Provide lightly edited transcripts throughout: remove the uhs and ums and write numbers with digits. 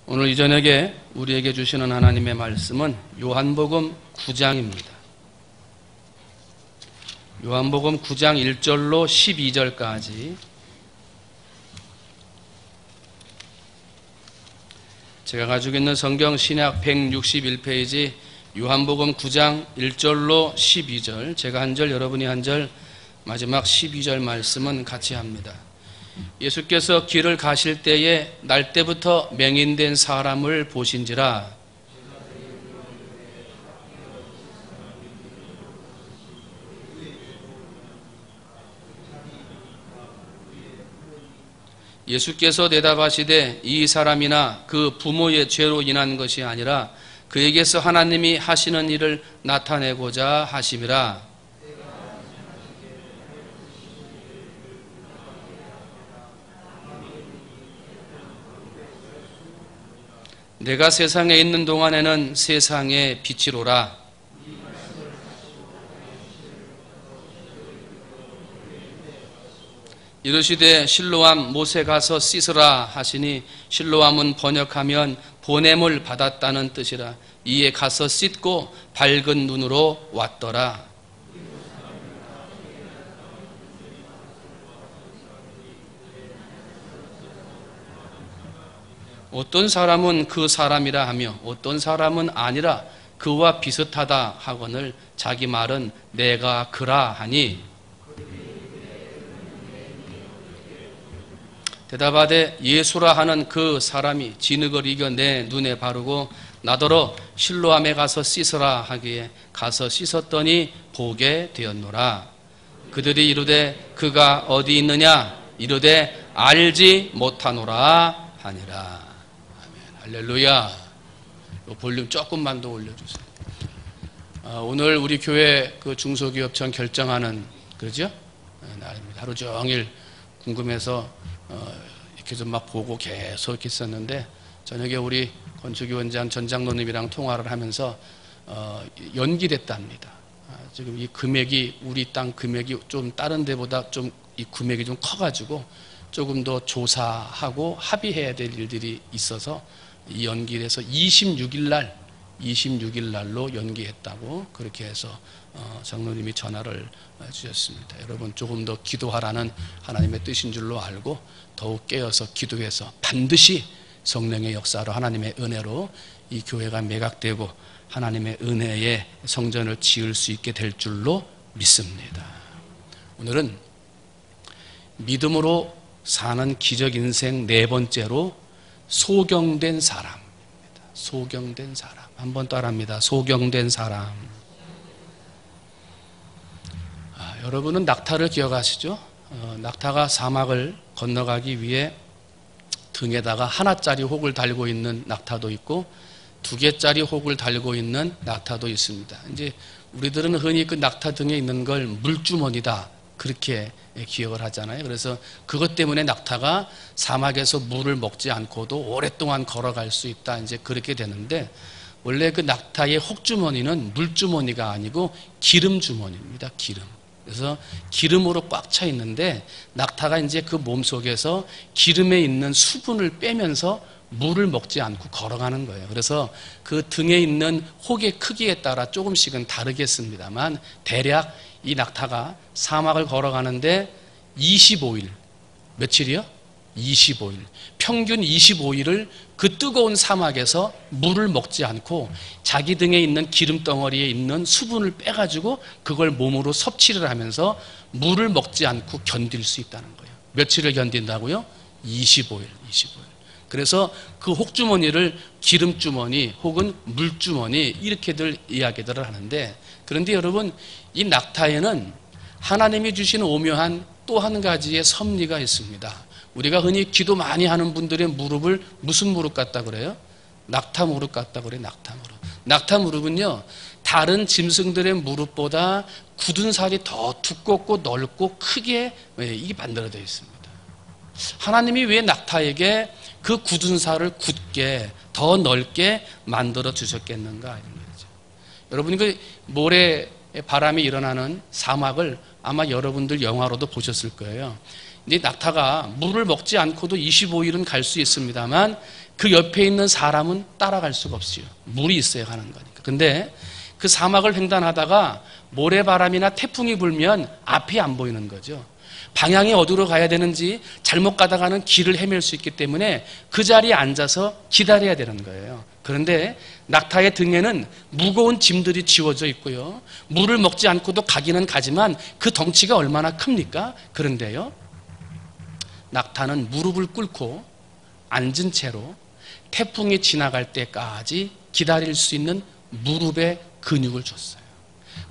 오늘 이 저녁에 우리에게 주시는 하나님의 말씀은 요한복음 9장입니다. 요한복음 9장 1절로 12절까지 제가 가지고 있는 성경 신약 161페이지 요한복음 9장 1절로 12절, 제가 한 절, 여러분이 한 절, 마지막 12절 말씀은 같이 합니다. 예수께서 길을 가실 때에 날 때부터 맹인된 사람을 보신지라. 예수께서 대답하시되 이 사람이나 그 부모의 죄로 인한 것이 아니라 그에게서 하나님이 하시는 일을 나타내고자 하심이라. 내가 세상에 있는 동안에는 세상의 빛이로라. 이르시되 실로암 못에 가서 씻으라 하시니, 실로암은 번역하면 보냄을 받았다는 뜻이라. 이에 가서 씻고 밝은 눈으로 왔더라. 어떤 사람은 그 사람이라 하며 어떤 사람은 아니라 그와 비슷하다 하거늘 자기 말은 내가 그라 하니, 대답하되 예수라 하는 그 사람이 진흙을 이겨 내 눈에 바르고 나더러 실로암에 가서 씻으라 하기에 가서 씻었더니 보게 되었노라. 그들이 이르되 그가 어디 있느냐 이르되 알지 못하노라 하니라. 할렐루야. 볼륨 조금만 더 올려주세요. 오늘 우리 교회 그 중소기업청 결정하는 그러죠? 날입니다. 하루 종일 궁금해서 이렇게 좀 막 보고 계속 이렇게 있었는데, 저녁에 우리 건축위원장 전 장로님이랑 통화를 하면서 연기됐답니다. 지금 이 금액이 우리 땅 금액이 좀 다른 데보다 좀 이 금액이 좀 커가지고 조금 더 조사하고 합의해야 될 일들이 있어서 이 연기를 해서 26일 날로 연기했다고 그렇게 해서 장로님이 전화를 주셨습니다. 여러분 조금 더 기도하라는 하나님의 뜻인 줄로 알고 더욱 깨어서 기도해서 반드시 성령의 역사로 하나님의 은혜로 이 교회가 매각되고 하나님의 은혜의 성전을 지을 수 있게 될 줄로 믿습니다. 오늘은 믿음으로 사는 기적 인생 네 번째로 소경된 사람입니다. 소경된 사람. 한번 따라합니다. 소경된 사람. 여러분은 낙타를 기억하시죠? 낙타가 사막을 건너가기 위해 등에다가 하나짜리 혹을 달고 있는 낙타도 있고 2개짜리 혹을 달고 있는 낙타도 있습니다. 이제 우리들은 흔히 그 낙타 등에 있는 걸 물주머니다 그렇게 기억을 하잖아요. 그래서 그것 때문에 낙타가 사막에서 물을 먹지 않고도 오랫동안 걸어갈 수 있다, 이제 그렇게 되는데, 원래 그 낙타의 혹주머니는 물주머니가 아니고 기름주머니입니다. 기름. 그래서 기름으로 꽉 차 있는데 낙타가 이제 그 몸속에서 기름에 있는 수분을 빼면서 물을 먹지 않고 걸어가는 거예요. 그래서 그 등에 있는 혹의 크기에 따라 조금씩은 다르겠습니다만 대략 이 낙타가 사막을 걸어가는데 25일, 며칠이요? 25일. 평균 25일을 그 뜨거운 사막에서 물을 먹지 않고 자기 등에 있는 기름덩어리에 있는 수분을 빼가지고 그걸 몸으로 섭취를 하면서 물을 먹지 않고 견딜 수 있다는 거예요. 며칠을 견딘다고요? 25일. 그래서 그 혹주머니를 기름주머니 혹은 물주머니 이렇게들 이야기들을 하는데, 그런데 여러분 이 낙타에는 하나님이 주신 오묘한 또 한 가지의 섭리가 있습니다. 우리가 흔히 기도 많이 하는 분들의 무릎을 무슨 무릎 같다 그래요? 낙타 무릎 같다 그래요. 낙타 무릎. 낙타 무릎은요 다른 짐승들의 무릎보다 굳은 살이 더 두껍고 넓고 크게 이게 만들어져 있습니다. 하나님이 왜 낙타에게 그 굳은 살을 굳게 더 넓게 만들어 주셨겠는가 이런 거죠. 여러분이 그 모래 바람이 일어나는 사막을 아마 여러분들 영화로도 보셨을 거예요. 이 낙타가 물을 먹지 않고도 25일은 갈 수 있습니다만 그 옆에 있는 사람은 따라갈 수가 없어요. 물이 있어야 가는 거니까. 근데 그 사막을 횡단하다가 모래바람이나 태풍이 불면 앞이 안 보이는 거죠. 방향이 어디로 가야 되는지 잘못 가다가는 길을 헤맬 수 있기 때문에 그 자리에 앉아서 기다려야 되는 거예요. 그런데 낙타의 등에는 무거운 짐들이 지워져 있고요. 물을 먹지 않고도 가기는 가지만 그 덩치가 얼마나 큽니까? 그런데요, 낙타는 무릎을 꿇고 앉은 채로 태풍이 지나갈 때까지 기다릴 수 있는 무릎의 근육을 줬어요.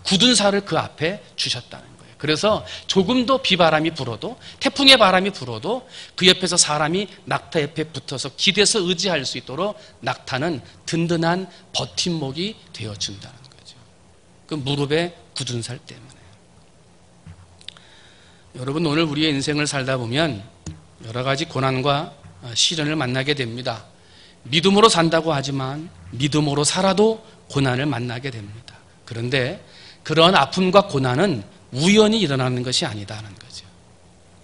굳은 살을 그 앞에 주셨다는 거예요. 그래서 조금도 비바람이 불어도, 태풍의 바람이 불어도 그 옆에서 사람이 낙타 옆에 붙어서 기대서 의지할 수 있도록 낙타는 든든한 버팀목이 되어준다는 거죠. 그 무릎의 굳은 살 때문에. 여러분, 오늘 우리의 인생을 살다 보면 여러 가지 고난과 시련을 만나게 됩니다. 믿음으로 산다고 하지만 믿음으로 살아도 고난을 만나게 됩니다. 그런데 그런 아픔과 고난은 우연히 일어나는 것이 아니다는 거죠.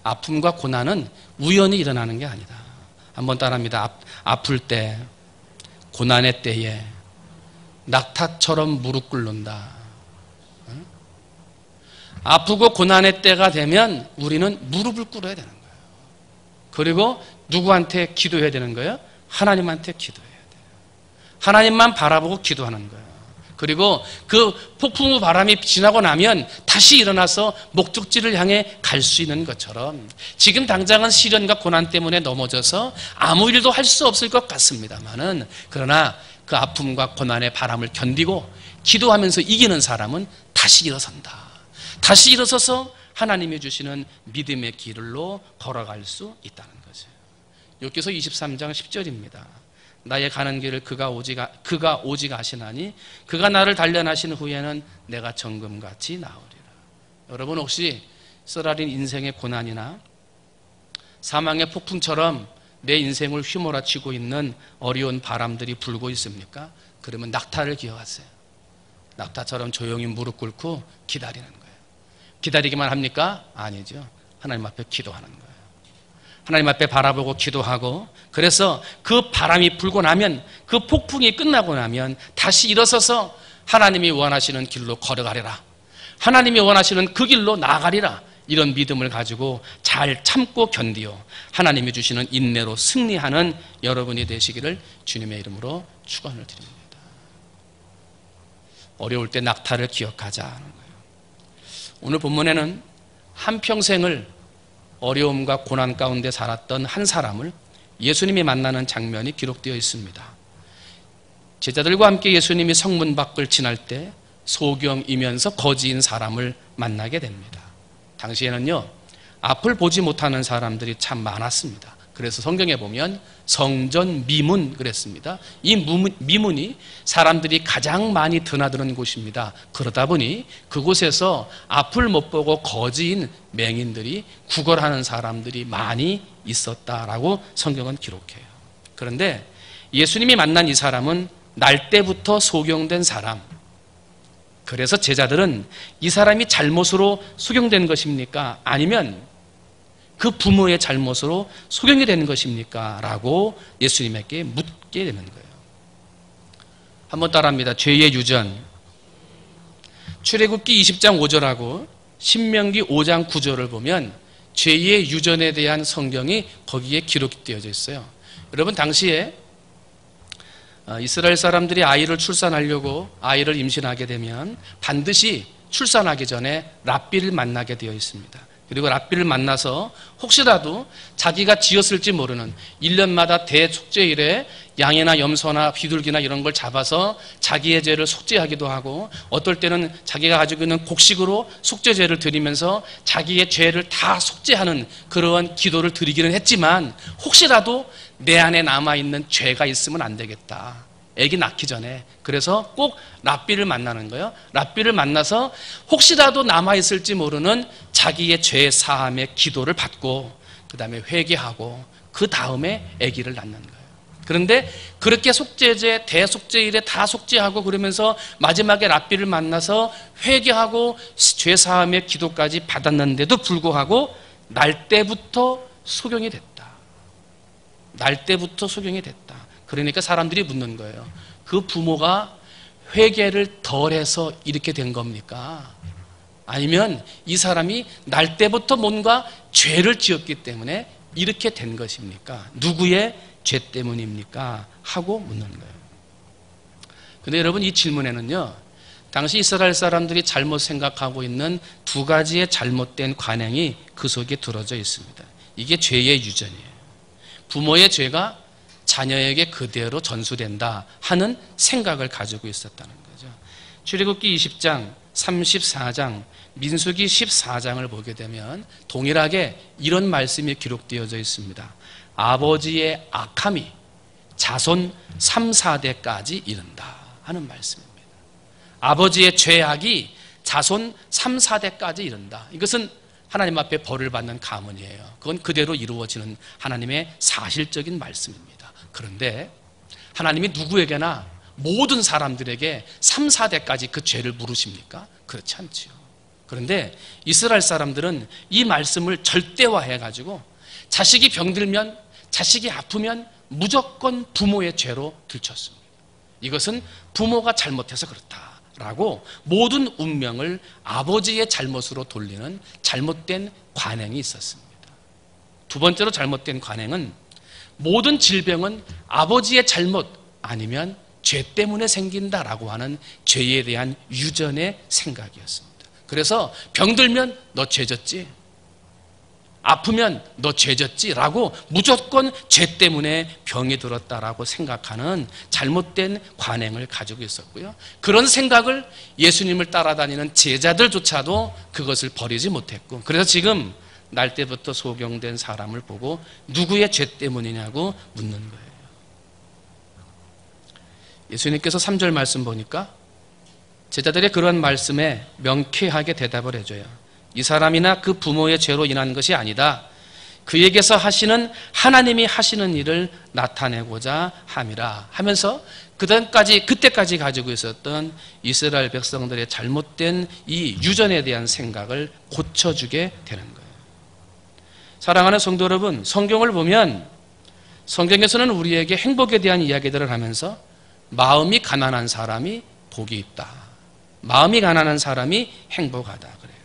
아픔과 고난은 우연히 일어나는 게 아니다. 한번 따라합니다. 아플 때, 고난의 때에 낙타처럼 무릎 꿇는다. 아프고 고난의 때가 되면 우리는 무릎을 꿇어야 되는 거예요. 그리고 누구한테 기도해야 되는 거예요? 하나님한테 기도해야 돼요. 하나님만 바라보고 기도하는 거예요. 그리고 그 폭풍우 바람이 지나고 나면 다시 일어나서 목적지를 향해 갈 수 있는 것처럼 지금 당장은 시련과 고난 때문에 넘어져서 아무 일도 할 수 없을 것 같습니다만은, 그러나 그 아픔과 고난의 바람을 견디고 기도하면서 이기는 사람은 다시 일어선다. 다시 일어서서 하나님이 주시는 믿음의 길로 걸어갈 수 있다는 거죠. 욥기서 23장 10절입니다. 나의 가는 길을 그가 오직 아시나니 그가 나를 단련하신 후에는 내가 정금같이 나으리라. 여러분, 혹시 쓰라린 인생의 고난이나 사망의 폭풍처럼 내 인생을 휘몰아치고 있는 어려운 바람들이 불고 있습니까? 그러면 낙타를 기억하세요. 낙타처럼 조용히 무릎 꿇고 기다리는 거예요. 기다리기만 합니까? 아니죠. 하나님 앞에 기도하는 거예요. 하나님 앞에 바라보고 기도하고, 그래서 그 바람이 불고 나면, 그 폭풍이 끝나고 나면 다시 일어서서 하나님이 원하시는 길로 걸어가리라, 하나님이 원하시는 그 길로 나아가리라, 이런 믿음을 가지고 잘 참고 견디어 하나님이 주시는 인내로 승리하는 여러분이 되시기를 주님의 이름으로 축원을 드립니다. 어려울 때 낙타를 기억하자는 거예요. 오늘 본문에는 한평생을 어려움과 고난 가운데 살았던 한 사람을 예수님이 만나는 장면이 기록되어 있습니다. 제자들과 함께 예수님이 성문 밖을 지날 때 소경이면서 거지인 사람을 만나게 됩니다. 당시에는요, 앞을 보지 못하는 사람들이 참 많았습니다. 그래서 성경에 보면 성전미문 그랬습니다. 이 미문이 사람들이 가장 많이 드나드는 곳입니다. 그러다 보니 그곳에서 앞을 못 보고 거지인 맹인들이 구걸하는 사람들이 많이 있었다라고 성경은 기록해요. 그런데 예수님이 만난 이 사람은 날 때부터 소경된 사람. 그래서 제자들은 이 사람이 잘못으로 소경된 것입니까? 아니면 그 부모의 잘못으로 소경이 된 것입니까? 라고 예수님에게 묻게 되는 거예요. 한번 따라합니다. 죄의 유전. 출애굽기 20장 5절하고 신명기 5장 9절을 보면 죄의 유전에 대한 성경이 거기에 기록되어져 있어요. 여러분, 당시에 이스라엘 사람들이 아이를 출산하려고 아이를 임신하게 되면 반드시 출산하기 전에 랍비를 만나게 되어 있습니다. 그리고 랍비를 만나서 혹시라도 자기가 지었을지 모르는 1년마다 대속죄일에 양이나 염소나 비둘기나 이런 걸 잡아서 자기의 죄를 속죄하기도 하고, 어떨 때는 자기가 가지고 있는 곡식으로 속죄제를 드리면서 자기의 죄를 다 속죄하는 그러한 기도를 드리기는 했지만, 혹시라도 내 안에 남아있는 죄가 있으면 안 되겠다, 애기 낳기 전에. 그래서 꼭 랍비를 만나는 거예요. 랍비를 만나서 혹시라도 남아있을지 모르는 자기의 죄 사함의 기도를 받고, 그 다음에 회개하고, 그 다음에 아기를 낳는 거예요. 그런데 그렇게 속죄제, 대속죄일에 다 속죄하고 그러면서 마지막에 랍비를 만나서 회개하고 죄 사함의 기도까지 받았는데도 불구하고 날 때부터 소경이 됐다. 날 때부터 소경이 됐다. 그러니까 사람들이 묻는 거예요. 그 부모가 회개를 덜해서 이렇게 된 겁니까? 아니면 이 사람이 날 때부터 뭔가 죄를 지었기 때문에 이렇게 된 것입니까? 누구의 죄 때문입니까? 하고 묻는 거예요. 근데 여러분, 이 질문에는요, 당시 이스라엘 사람들이 잘못 생각하고 있는 두 가지의 잘못된 관행이 그 속에 들어져 있습니다. 이게 죄의 유전이에요. 부모의 죄가 자녀에게 그대로 전수된다 하는 생각을 가지고 있었다는 거죠. 출애굽기 20장, 34장, 민수기 14장을 보게 되면 동일하게 이런 말씀이 기록되어져 있습니다. 아버지의 악함이 자손 3, 4대까지 이른다 하는 말씀입니다. 아버지의 죄악이 자손 3, 4대까지 이른다. 이것은 하나님 앞에 벌을 받는 가문이에요. 그건 그대로 이루어지는 하나님의 사실적인 말씀입니다. 그런데 하나님이 누구에게나 모든 사람들에게 3, 4대까지 그 죄를 물으십니까? 그렇지 않지요. 그런데 이스라엘 사람들은 이 말씀을 절대화해가지고 자식이 병들면, 자식이 아프면 무조건 부모의 죄로 들쳤습니다. 이것은 부모가 잘못해서 그렇다라고 모든 운명을 아버지의 잘못으로 돌리는 잘못된 관행이 있었습니다. 두 번째로 잘못된 관행은 모든 질병은 아버지의 잘못 아니면 죄 때문에 생긴다라고 하는 죄에 대한 유전의 생각이었습니다. 그래서 병들면 너 죄졌지, 아프면 너 죄졌지 라고 무조건 죄 때문에 병이 들었다라고 생각하는 잘못된 관행을 가지고 있었고요. 그런 생각을 예수님을 따라다니는 제자들조차도 그것을 버리지 못했고, 그래서 지금 날 때부터 소경된 사람을 보고 누구의 죄 때문이냐고 묻는 거예요. 예수님께서 3절 말씀 보니까 제자들의 그런 말씀에 명쾌하게 대답을 해줘요. 이 사람이나 그 부모의 죄로 인한 것이 아니다. 그에게서 하시는 하나님이 하시는 일을 나타내고자 함이라 하면서 그때까지 가지고 있었던 이스라엘 백성들의 잘못된 이 유전에 대한 생각을 고쳐주게 되는 거예요. 사랑하는 성도 여러분, 성경을 보면 성경에서는 우리에게 행복에 대한 이야기들을 하면서 마음이 가난한 사람이 복이 있다, 마음이 가난한 사람이 행복하다 그래요.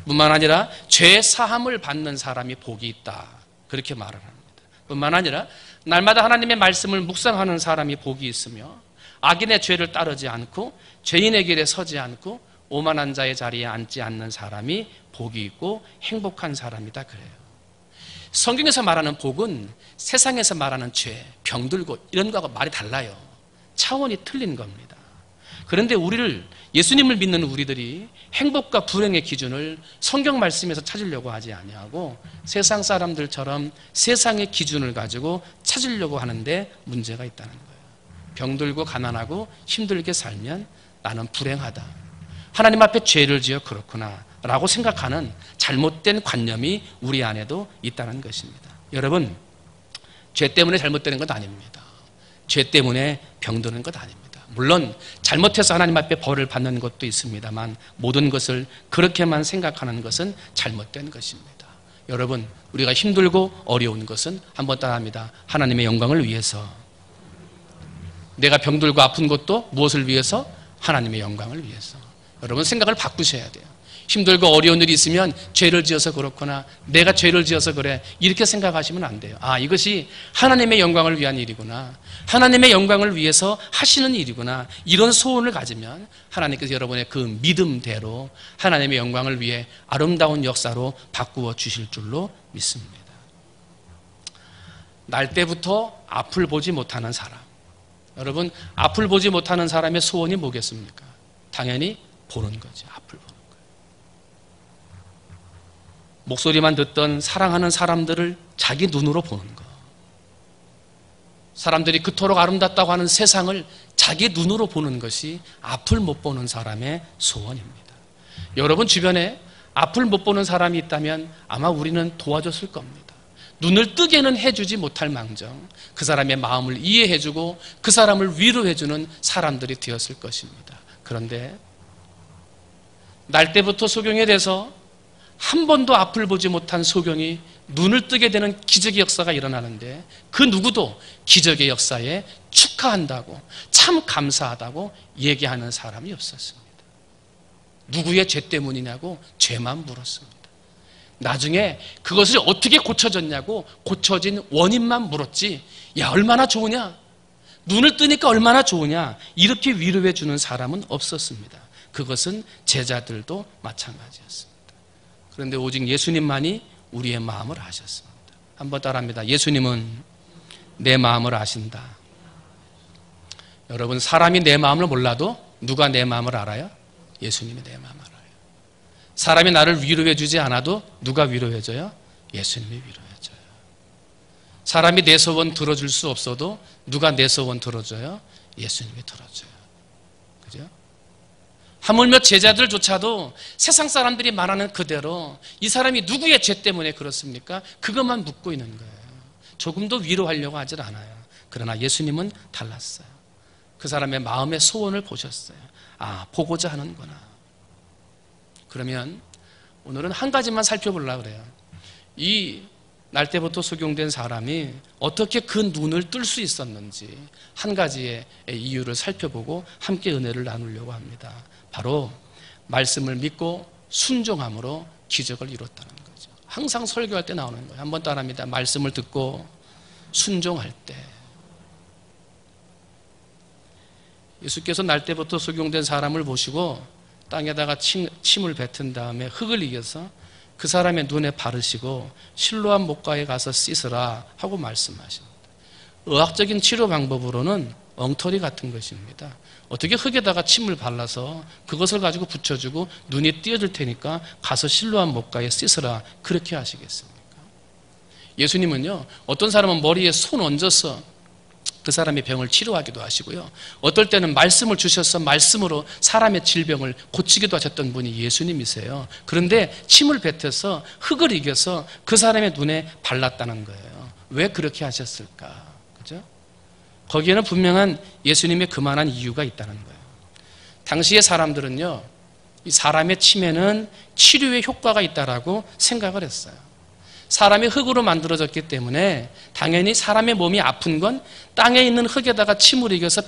뿐만 아니라 죄 사함을 받는 사람이 복이 있다, 그렇게 말을 합니다. 뿐만 아니라 날마다 하나님의 말씀을 묵상하는 사람이 복이 있으며 악인의 죄를 따르지 않고 죄인의 길에 서지 않고 오만한 자의 자리에 앉지 않는 사람이 복이 있고 행복한 사람이다 그래요. 성경에서 말하는 복은 세상에서 말하는 죄, 병들고 이런 거하고 말이 달라요. 차원이 틀린 겁니다. 그런데 예수님을 믿는 우리들이 행복과 불행의 기준을 성경 말씀에서 찾으려고 하지 아니하고 세상 사람들처럼 세상의 기준을 가지고 찾으려고 하는데 문제가 있다는 거예요. 병들고 가난하고 힘들게 살면 나는 불행하다, 하나님 앞에 죄를 지어 그렇구나 라고 생각하는 잘못된 관념이 우리 안에도 있다는 것입니다. 여러분, 죄 때문에 잘못되는 것 아닙니다. 죄 때문에 병드는 것 아닙니다. 물론 잘못해서 하나님 앞에 벌을 받는 것도 있습니다만 모든 것을 그렇게만 생각하는 것은 잘못된 것입니다. 여러분, 우리가 힘들고 어려운 것은 한번 따라합니다. 하나님의 영광을 위해서. 내가 병들고 아픈 것도 무엇을 위해서? 하나님의 영광을 위해서. 여러분, 생각을 바꾸셔야 돼요. 힘들고 어려운 일이 있으면 죄를 지어서 그렇구나, 내가 죄를 지어서 그래, 이렇게 생각하시면 안 돼요. 아, 이것이 하나님의 영광을 위한 일이구나, 하나님의 영광을 위해서 하시는 일이구나, 이런 소원을 가지면 하나님께서 여러분의 그 믿음대로 하나님의 영광을 위해 아름다운 역사로 바꾸어 주실 줄로 믿습니다. 날 때부터 앞을 보지 못하는 사람, 여러분, 앞을 보지 못하는 사람의 소원이 뭐겠습니까? 당연히 보는 거죠. 앞을 보는 거예요. 목소리만 듣던 사랑하는 사람들을 자기 눈으로 보는 거, 사람들이 그토록 아름답다고 하는 세상을 자기 눈으로 보는 것이 앞을 못 보는 사람의 소원입니다. 여러분 주변에 앞을 못 보는 사람이 있다면 아마 우리는 도와줬을 겁니다. 눈을 뜨게는 해주지 못할 망정 그 사람의 마음을 이해해주고 그 사람을 위로해주는 사람들이 되었을 것입니다. 그런데 날 때부터 소경에 대해서 한 번도 앞을 보지 못한 소경이 눈을 뜨게 되는 기적의 역사가 일어나는데 그 누구도 기적의 역사에 축하한다고, 참 감사하다고 얘기하는 사람이 없었습니다. 누구의 죄 때문이냐고 죄만 물었습니다. 나중에 그것을 어떻게 고쳐졌냐고 고쳐진 원인만 물었지, 야 얼마나 좋으냐, 눈을 뜨니까 얼마나 좋으냐, 이렇게 위로해 주는 사람은 없었습니다. 그것은 제자들도 마찬가지였습니다. 그런데 오직 예수님만이 우리의 마음을 아셨습니다. 한번 따라합니다. 예수님은 내 마음을 아신다. 여러분, 사람이 내 마음을 몰라도 누가 내 마음을 알아요? 예수님이 내 마음을 알아요. 사람이 나를 위로해 주지 않아도 누가 위로해 줘요? 예수님이 위로해 줘요. 사람이 내 소원 들어줄 수 없어도 누가 내 소원 들어줘요? 예수님이 들어줘요. 그죠? 하물며 제자들조차도 세상 사람들이 말하는 그대로 이 사람이 누구의 죄 때문에 그렇습니까? 그것만 묻고 있는 거예요. 조금도 위로하려고 하질 않아요. 그러나 예수님은 달랐어요. 그 사람의 마음의 소원을 보셨어요. 아, 보고자 하는구나. 그러면 오늘은 한 가지만 살펴보려고 그래요. 이 날때부터 소경된 사람이 어떻게 그 눈을 뜰 수 있었는지 한 가지의 이유를 살펴보고 함께 은혜를 나누려고 합니다. 바로 말씀을 믿고 순종함으로 기적을 이뤘다는 거죠. 항상 설교할 때 나오는 거예요. 한번 따라합니다. 말씀을 듣고 순종할 때. 예수께서 날때부터 소경된 사람을 보시고 땅에다가 침을 뱉은 다음에 흙을 이겨서 그 사람의 눈에 바르시고 실로암 목가에 가서 씻으라 하고 말씀하십니다. 의학적인 치료 방법으로는 엉터리 같은 것입니다. 어떻게 흙에다가 침을 발라서 그것을 가지고 붙여주고 눈이 띄어질 테니까 가서 실로암 목가에 씻으라 그렇게 하시겠습니까? 예수님은요, 어떤 사람은 머리에 손 얹어서 그 사람의 병을 치료하기도 하시고요, 어떨 때는 말씀을 주셔서 말씀으로 사람의 질병을 고치기도 하셨던 분이 예수님이세요. 그런데 침을 뱉어서 흙을 이겨서 그 사람의 눈에 발랐다는 거예요. 왜 그렇게 하셨을까? 그죠? 거기에는 분명한 예수님의 그만한 이유가 있다는 거예요. 당시의 사람들은요, 이 사람의 침에는 치료의 효과가 있다라고 생각을 했어요. 사람이 흙으로 만들어졌기 때문에 당연히 사람의 몸이 아픈 건 땅에 있는 흙에다가 침을 이겨서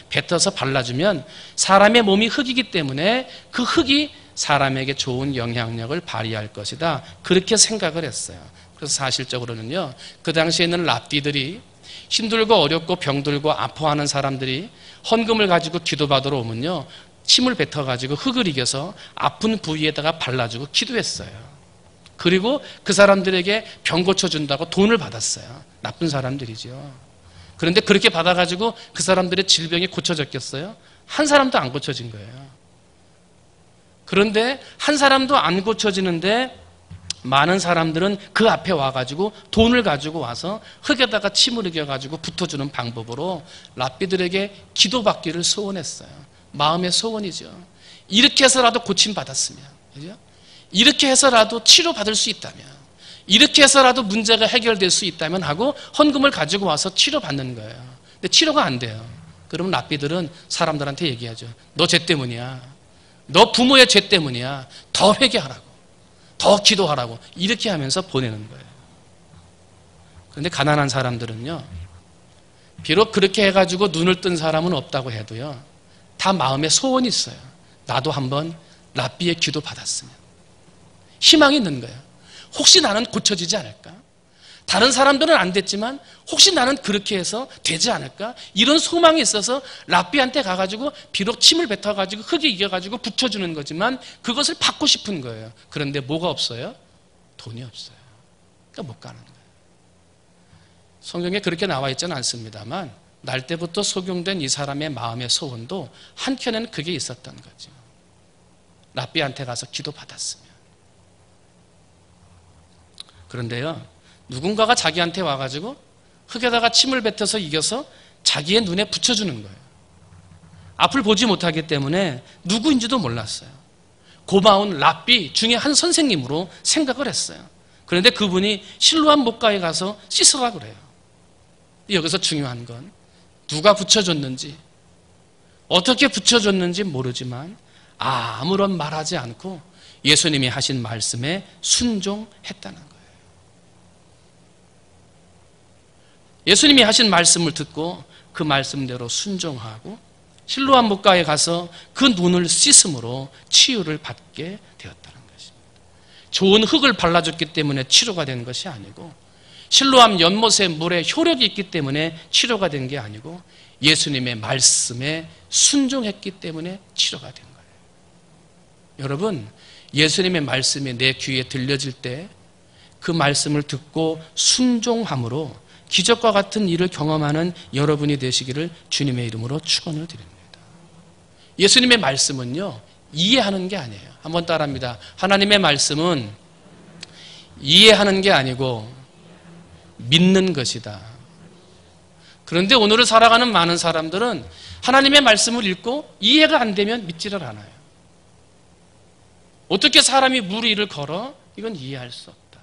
뱉어서 발라주면 사람의 몸이 흙이기 때문에 그 흙이 사람에게 좋은 영향력을 발휘할 것이다. 그렇게 생각을 했어요. 그래서 사실적으로는요, 그 당시에 있는 랍비들이 힘들고 어렵고 병들고 아파하는 사람들이 헌금을 가지고 기도받으러 오면요, 침을 뱉어가지고 흙을 이겨서 아픈 부위에다가 발라주고 기도했어요. 그리고 그 사람들에게 병 고쳐준다고 돈을 받았어요. 나쁜 사람들이죠. 그런데 그렇게 받아가지고 그 사람들의 질병이 고쳐졌겠어요? 한 사람도 안 고쳐진 거예요. 그런데 한 사람도 안 고쳐지는데 많은 사람들은 그 앞에 와가지고 돈을 가지고 와서 흙에다가 침을 이겨가지고 붙어주는 방법으로 랍비들에게 기도받기를 소원했어요. 마음의 소원이죠. 이렇게 해서라도 고침받았으면, 그죠? 이렇게 해서라도 치료받을 수 있다면, 이렇게 해서라도 문제가 해결될 수 있다면 하고 헌금을 가지고 와서 치료받는 거예요. 근데 치료가 안 돼요. 그러면 랍비들은 사람들한테 얘기하죠. 너 죄 때문이야. 너 부모의 죄 때문이야. 더 회개하라고. 더 기도하라고. 이렇게 하면서 보내는 거예요. 그런데 가난한 사람들은요, 비록 그렇게 해가지고 눈을 뜬 사람은 없다고 해도요, 다 마음에 소원이 있어요. 나도 한번 랍비의 기도 받았으면. 희망이 있는 거예요. 혹시 나는 고쳐지지 않을까? 다른 사람들은 안 됐지만 혹시 나는 그렇게 해서 되지 않을까? 이런 소망이 있어서 랍비한테 가가지고 비록 침을 뱉어가지고 흙에 이겨가지고 붙여주는 거지만 그것을 받고 싶은 거예요. 그런데 뭐가 없어요? 돈이 없어요. 그러니까 못 가는 거예요. 성경에 그렇게 나와 있지는 않습니다만 날 때부터 소경된 이 사람의 마음의 소원도 한켠에는 그게 있었던 거죠. 랍비한테 가서 기도받았으면. 그런데요, 누군가가 자기한테 와가지고 흙에다가 침을 뱉어서 이겨서 자기의 눈에 붙여주는 거예요. 앞을 보지 못하기 때문에 누구인지도 몰랐어요. 고마운 랍비 중에 한 선생님으로 생각을 했어요. 그런데 그분이 실로암 목가에 가서 씻으라 그래요. 여기서 중요한 건 누가 붙여줬는지, 어떻게 붙여줬는지 모르지만 아무런 말하지 않고 예수님이 하신 말씀에 순종했다는 거예요. 예수님이 하신 말씀을 듣고 그 말씀대로 순종하고 실로암 목가에 가서 그 눈을 씻음으로 치유를 받게 되었다는 것입니다. 좋은 흙을 발라줬기 때문에 치료가 된 것이 아니고, 실로암 연못의 물에 효력이 있기 때문에 치료가 된 게 아니고, 예수님의 말씀에 순종했기 때문에 치료가 된 거예요. 여러분, 예수님의 말씀이 내 귀에 들려질 때 그 말씀을 듣고 순종함으로 기적과 같은 일을 경험하는 여러분이 되시기를 주님의 이름으로 축원을 드립니다. 예수님의 말씀은요, 이해하는 게 아니에요. 한번 따라합니다. 하나님의 말씀은 이해하는 게 아니고 믿는 것이다. 그런데 오늘을 살아가는 많은 사람들은 하나님의 말씀을 읽고 이해가 안 되면 믿지를 않아요. 어떻게 사람이 물 위를 걸어? 이건 이해할 수 없다.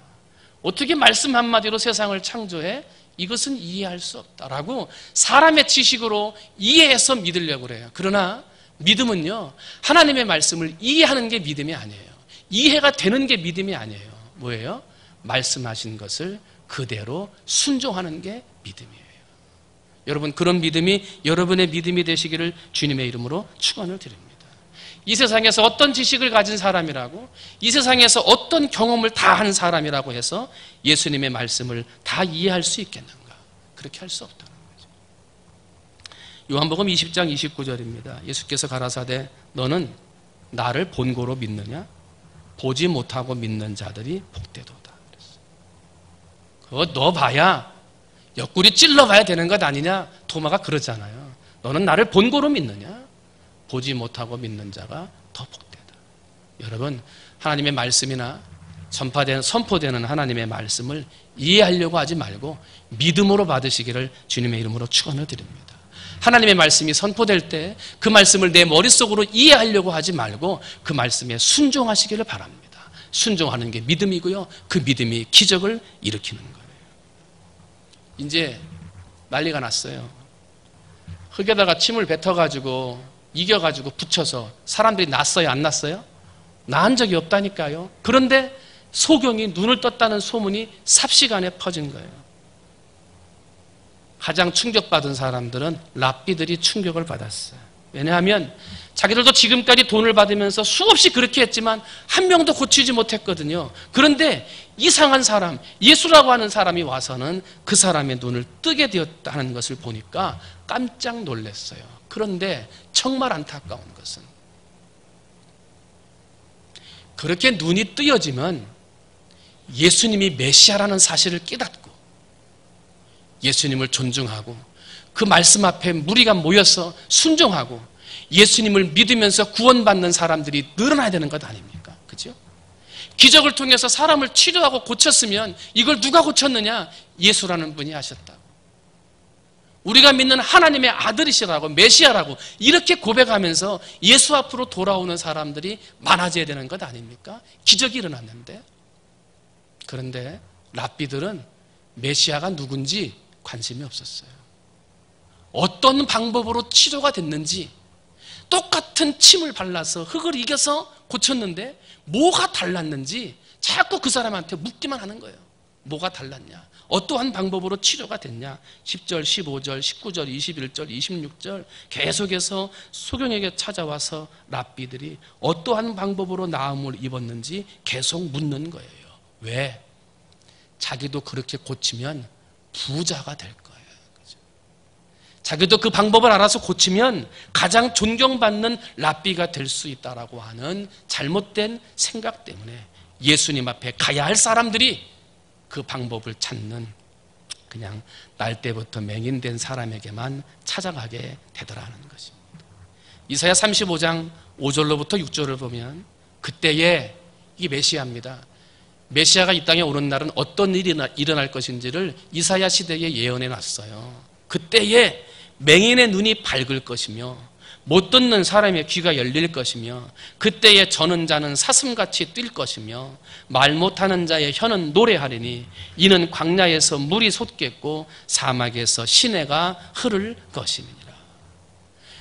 어떻게 말씀 한마디로 세상을 창조해? 이것은 이해할 수 없다라고 사람의 지식으로 이해해서 믿으려고 그래요. 그러나 믿음은요, 하나님의 말씀을 이해하는 게 믿음이 아니에요. 이해가 되는 게 믿음이 아니에요. 뭐예요? 말씀하신 것을 그대로 순종하는 게 믿음이에요. 여러분, 그런 믿음이 여러분의 믿음이 되시기를 주님의 이름으로 축원을 드립니다. 이 세상에서 어떤 지식을 가진 사람이라고, 이 세상에서 어떤 경험을 다 한 사람이라고 해서 예수님의 말씀을 다 이해할 수 있겠는가? 그렇게 할 수 없다는 거죠. 요한복음 20장 29절입니다. 예수께서 가라사대 너는 나를 본고로 믿느냐? 보지 못하고 믿는 자들이 복되도다. 그거 너 봐야 옆구리 찔러봐야 되는 것 아니냐? 도마가 그러잖아요. 너는 나를 본고로 믿느냐? 보지 못하고 믿는 자가 더 복되다. 여러분, 하나님의 말씀이나 선포되는 하나님의 말씀을 이해하려고 하지 말고 믿음으로 받으시기를 주님의 이름으로 축원을 드립니다. 하나님의 말씀이 선포될 때 그 말씀을 내 머릿속으로 이해하려고 하지 말고 그 말씀에 순종하시기를 바랍니다. 순종하는 게 믿음이고요, 그 믿음이 기적을 일으키는 거예요. 이제 난리가 났어요. 흙에다가 침을 뱉어가지고 이겨가지고 붙여서 사람들이 났어요, 안 났어요? 나은 적이 없다니까요. 그런데 소경이 눈을 떴다는 소문이 삽시간에 퍼진 거예요. 가장 충격받은 사람들은 랍비들이 충격을 받았어요. 왜냐하면 자기들도 지금까지 돈을 받으면서 수없이 그렇게 했지만 한 명도 고치지 못했거든요. 그런데 이상한 사람, 예수라고 하는 사람이 와서는 그 사람의 눈을 뜨게 되었다는 것을 보니까 깜짝 놀랐어요. 그런데 정말 안타까운 것은 그렇게 눈이 뜨여지면 예수님이 메시아라는 사실을 깨닫고 예수님을 존중하고 그 말씀 앞에 무리가 모여서 순종하고 예수님을 믿으면서 구원받는 사람들이 늘어나야 되는 것 아닙니까? 그죠? 기적을 통해서 사람을 치료하고 고쳤으면 이걸 누가 고쳤느냐? 예수라는 분이 하셨다고. 우리가 믿는 하나님의 아들이시라고, 메시아라고 이렇게 고백하면서 예수 앞으로 돌아오는 사람들이 많아져야 되는 것 아닙니까? 기적이 일어났는데. 그런데 랍비들은 메시아가 누군지 관심이 없었어요. 어떤 방법으로 치료가 됐는지, 똑같은 침을 발라서 흙을 이겨서 고쳤는데 뭐가 달랐는지 자꾸 그 사람한테 묻기만 하는 거예요. 뭐가 달랐냐? 어떠한 방법으로 치료가 됐냐? 10절, 15절, 19절, 21절, 26절 계속해서 소경에게 찾아와서 랍비들이 어떠한 방법으로 나음을 입었는지 계속 묻는 거예요. 왜? 자기도 그렇게 고치면 부자가 될 거예요. 그죠? 자기도 그 방법을 알아서 고치면 가장 존경받는 랍비가 될 수 있다라고 하는 잘못된 생각 때문에 예수님 앞에 가야 할 사람들이 그 방법을 찾는, 그냥 날 때부터 맹인된 사람에게만 찾아가게 되더라는 것입니다. 이사야 35장 5절로부터 6절을 보면 그때에 이 메시아입니다. 메시아가 이 땅에 오는 날은 어떤 일이 일어날 것인지를 이사야 시대에 예언해 놨어요. 그때에 맹인의 눈이 밝을 것이며 못 듣는 사람의 귀가 열릴 것이며 그때에 저는 자는 사슴같이 뛸 것이며 말 못하는 자의 혀는 노래하리니 이는 광야에서 물이 솟겠고 사막에서 시내가 흐를 것이니라.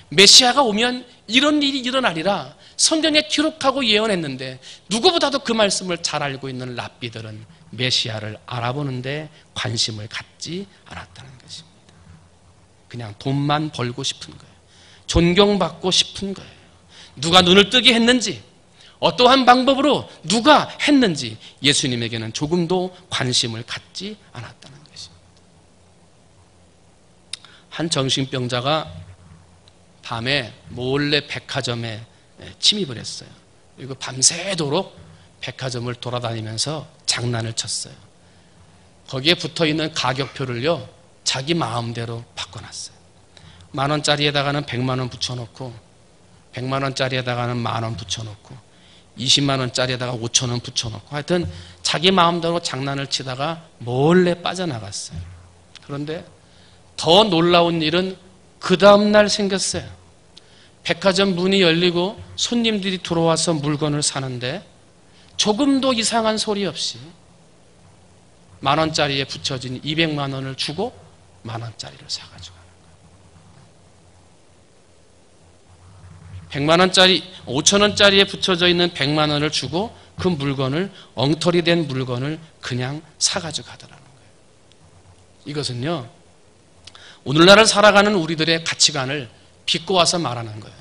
메시아가 오면 이런 일이 일어나리라 성경에 기록하고 예언했는데 누구보다도 그 말씀을 잘 알고 있는 랍비들은 메시아를 알아보는데 관심을 갖지 않았다는 것입니다. 그냥 돈만 벌고 싶은 거예요. 존경받고 싶은 거예요. 누가 눈을 뜨게 했는지, 어떠한 방법으로 누가 했는지 예수님에게는 조금도 관심을 갖지 않았다는 것입니다. 한 정신병자가 밤에 몰래 백화점에 침입을 했어요. 그리고 밤새도록 백화점을 돌아다니면서 장난을 쳤어요. 거기에 붙어있는 가격표를요, 자기 마음대로 바꿔놨어요. 10,000원짜리에다가는 100만 원 붙여놓고, 100만 원짜리에다가는 10,000원 붙여놓고, 20만 원짜리에다가 5,000원 붙여놓고, 하여튼 자기 마음대로 장난을 치다가 몰래 빠져나갔어요. 그런데 더 놀라운 일은 그 다음날 생겼어요. 백화점 문이 열리고 손님들이 들어와서 물건을 사는데 조금도 이상한 소리 없이 10,000원짜리에 붙여진 200만 원을 주고 10,000원짜리를 사가지고 가는 거예요. 100만 원짜리, 5,000원짜리에 붙여져 있는 100만 원을 주고 그 물건을, 엉터리 된 물건을 그냥 사가지고 가더라는 거예요. 이것은요, 오늘날을 살아가는 우리들의 가치관을 비꼬아서 말하는 거예요.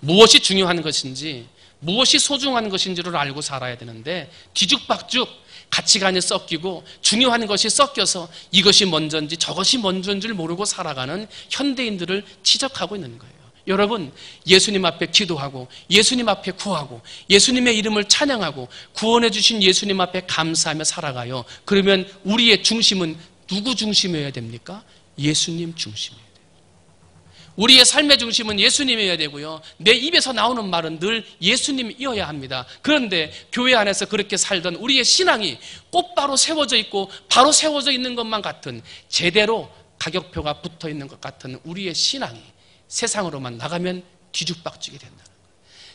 무엇이 중요한 것인지, 무엇이 소중한 것인지를 알고 살아야 되는데 뒤죽박죽 가치관이 섞이고 중요한 것이 섞여서 이것이 먼저인지 저것이 먼저인지를 모르고 살아가는 현대인들을 지적하고 있는 거예요. 여러분, 예수님 앞에 기도하고 예수님 앞에 구하고 예수님의 이름을 찬양하고 구원해 주신 예수님 앞에 감사하며 살아가요. 그러면 우리의 중심은 누구 중심이어야 됩니까? 예수님 중심이에요. 우리의 삶의 중심은 예수님이어야 되고요. 내 입에서 나오는 말은 늘 예수님이어야 합니다. 그런데 교회 안에서 그렇게 살던 우리의 신앙이 곧바로 세워져 있고 바로 세워져 있는 것만 같은, 제대로 가격표가 붙어 있는 것 같은 우리의 신앙이 세상으로만 나가면 뒤죽박죽이 된다는 거예요.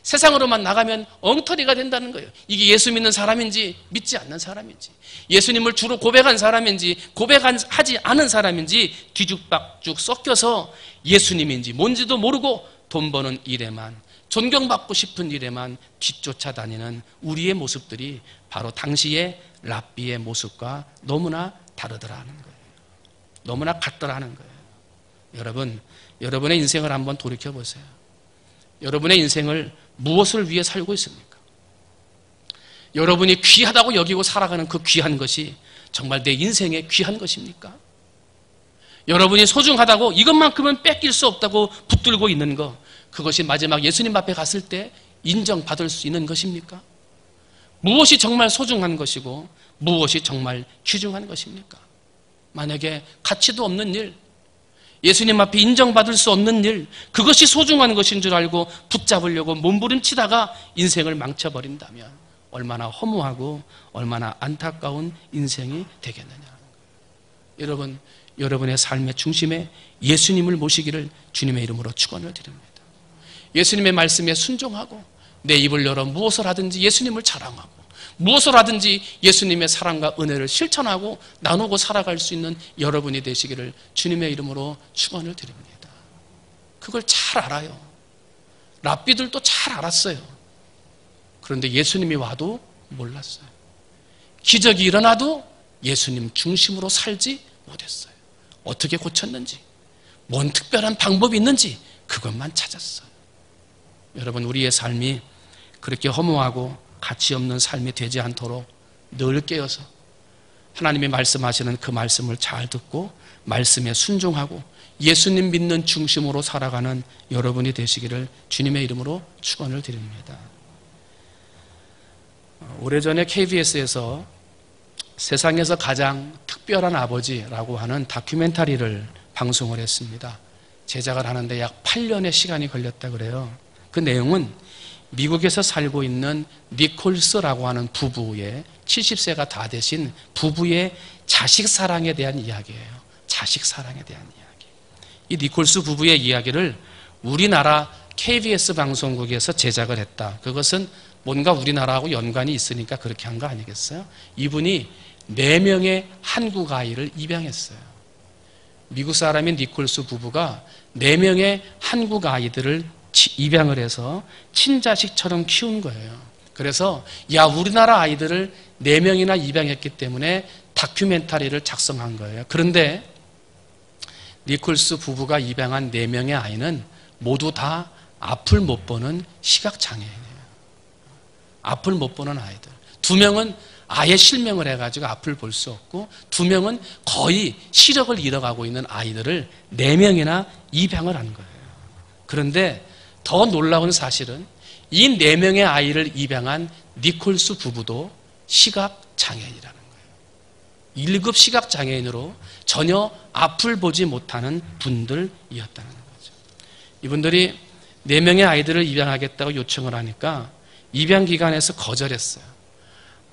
세상으로만 나가면 엉터리가 된다는 거예요. 이게 예수 믿는 사람인지 믿지 않는 사람인지, 예수님을 주로 고백한 사람인지 고백하지 않은 사람인지 뒤죽박죽 섞여서 예수님인지 뭔지도 모르고 돈 버는 일에만, 존경받고 싶은 일에만 뒤쫓아다니는 우리의 모습들이 바로 당시의 랍비의 모습과 너무나 다르더라는 거예요. 너무나 같더라는 거예요. 여러분, 여러분의 인생을 한번 돌이켜보세요. 여러분의 인생을 무엇을 위해 살고 있습니까? 여러분이 귀하다고 여기고 살아가는 그 귀한 것이 정말 내 인생에 귀한 것입니까? 여러분이 소중하다고 이것만큼은 뺏길 수 없다고 붙들고 있는 것, 그것이 마지막 예수님 앞에 갔을 때 인정받을 수 있는 것입니까? 무엇이 정말 소중한 것이고 무엇이 정말 귀중한 것입니까? 만약에 가치도 없는 일, 예수님 앞에 인정받을 수 없는 일, 그것이 소중한 것인 줄 알고 붙잡으려고 몸부림치다가 인생을 망쳐버린다면 얼마나 허무하고 얼마나 안타까운 인생이 되겠느냐는 거예요. 여러분, 여러분의 삶의 중심에 예수님을 모시기를 주님의 이름으로 축원을 드립니다. 예수님의 말씀에 순종하고 내 입을 열어 무엇을 하든지 예수님을 자랑하고 무엇을 하든지 예수님의 사랑과 은혜를 실천하고 나누고 살아갈 수 있는 여러분이 되시기를 주님의 이름으로 축원을 드립니다. 그걸 잘 알아요. 랍비들도 잘 알았어요. 그런데 예수님이 와도 몰랐어요. 기적이 일어나도 예수님 중심으로 살지 못했어요. 어떻게 고쳤는지, 뭔 특별한 방법이 있는지 그것만 찾았어요. 여러분, 우리의 삶이 그렇게 허무하고 가치 없는 삶이 되지 않도록 늘 깨어서 하나님이 말씀하시는 그 말씀을 잘 듣고 말씀에 순종하고 예수님 믿는 중심으로 살아가는 여러분이 되시기를 주님의 이름으로 축원을 드립니다. 오래전에 KBS에서 세상에서 가장 특별한 아버지라고 하는 다큐멘터리를 방송을 했습니다. 제작을 하는데 약 8년의 시간이 걸렸다 그래요. 그 내용은 미국에서 살고 있는 니콜스라고 하는 부부의 70세가 다 되신 부부의 자식 사랑에 대한 이야기예요. 자식 사랑에 대한 이야기. 이 니콜스 부부의 이야기를 우리나라 KBS 방송국에서 제작을 했다. 그것은 뭔가 우리나라하고 연관이 있으니까 그렇게 한 거 아니겠어요? 이분이 4명의 한국 아이를 입양했어요. 미국 사람인 니콜스 부부가 4명의 한국 아이들을 입양을 해서 친자식처럼 키운 거예요. 그래서 야, 우리나라 아이들을 4명이나 입양했기 때문에 다큐멘터리를 작성한 거예요. 그런데 니콜스 부부가 입양한 4명의 아이는 모두 다 앞을 못 보는 시각장애인이에요. 앞을 못 보는 아이들. 2명은 아예 실명을 해가지고 앞을 볼 수 없고, 2명은 거의 시력을 잃어가고 있는 아이들을 4명이나 입양을 한 거예요. 그런데 더 놀라운 사실은 이 4명의 아이를 입양한 니콜스 부부도 시각장애인이라는 거예요. 1급 시각장애인으로 전혀 앞을 보지 못하는 분들이었다는 거죠. 이분들이 4명의 아이들을 입양하겠다고 요청을 하니까 입양기관에서 거절했어요.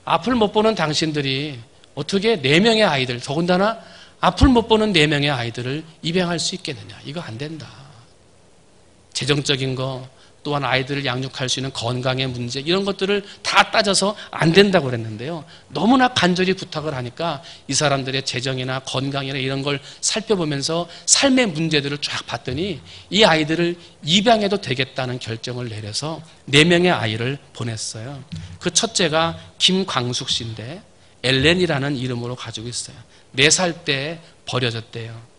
앞을 못 보는 당신들이 어떻게 4명의 아이들, 더군다나 앞을 못 보는 4명의 아이들을 입양할 수 있겠느냐. 이거 안 된다. 재정적인 거, 또한 아이들을 양육할 수 있는 건강의 문제, 이런 것들을 다 따져서 안 된다고 그랬는데요. 너무나 간절히 부탁을 하니까 이 사람들의 재정이나 건강이나 이런 걸 살펴보면서 삶의 문제들을 쫙 봤더니 이 아이들을 입양해도 되겠다는 결정을 내려서 4명의 아이를 보냈어요. 그 첫째가 김광숙 씨인데 엘렌이라는 이름으로 가지고 있어요. 4살 때 버려졌대요.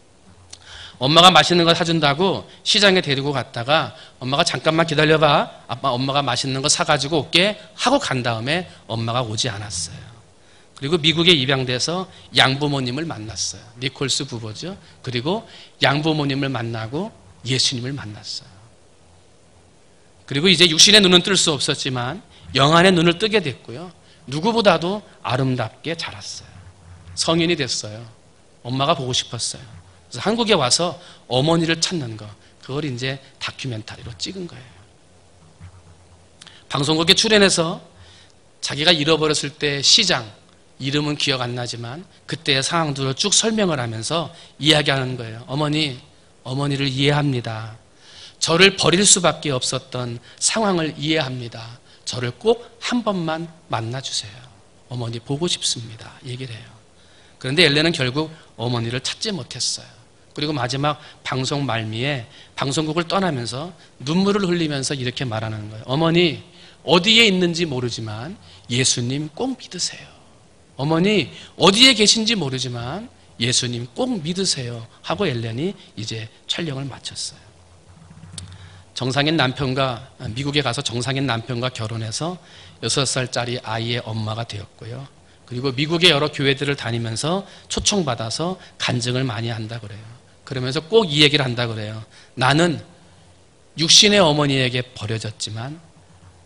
엄마가 맛있는 거 사준다고 시장에 데리고 갔다가 엄마가 잠깐만 기다려봐, 아빠 엄마가 맛있는 거 사가지고 올게 하고 간 다음에 엄마가 오지 않았어요. 그리고 미국에 입양돼서 양부모님을 만났어요. 니콜스 부부죠. 그리고 양부모님을 만나고 예수님을 만났어요. 그리고 이제 육신의 눈은 뜰 수 없었지만 영안의 눈을 뜨게 됐고요. 누구보다도 아름답게 자랐어요. 성인이 됐어요. 엄마가 보고 싶었어요. 그래서 한국에 와서 어머니를 찾는 거, 그걸 이제 다큐멘터리로 찍은 거예요. 방송국에 출연해서 자기가 잃어버렸을 때 시장, 이름은 기억 안 나지만 그때의 상황들을 쭉 설명을 하면서 이야기하는 거예요. 어머니를 이해합니다. 저를 버릴 수밖에 없었던 상황을 이해합니다. 저를 꼭 한 번만 만나주세요. 어머니 보고 싶습니다. 얘기를 해요. 그런데 엘렌은 결국 어머니를 찾지 못했어요. 그리고 마지막 방송 말미에 방송국을 떠나면서 눈물을 흘리면서 이렇게 말하는 거예요. 어머니, 어디에 있는지 모르지만 예수님 꼭 믿으세요. 어머니, 어디에 계신지 모르지만 예수님 꼭 믿으세요. 하고 엘렌이 이제 촬영을 마쳤어요. 미국에 가서 정상인 남편과 결혼해서 6살짜리 아이의 엄마가 되었고요. 그리고 미국의 여러 교회들을 다니면서 초청받아서 간증을 많이 한다 그래요. 그러면서 꼭 이 얘기를 한다 그래요. 나는 육신의 어머니에게 버려졌지만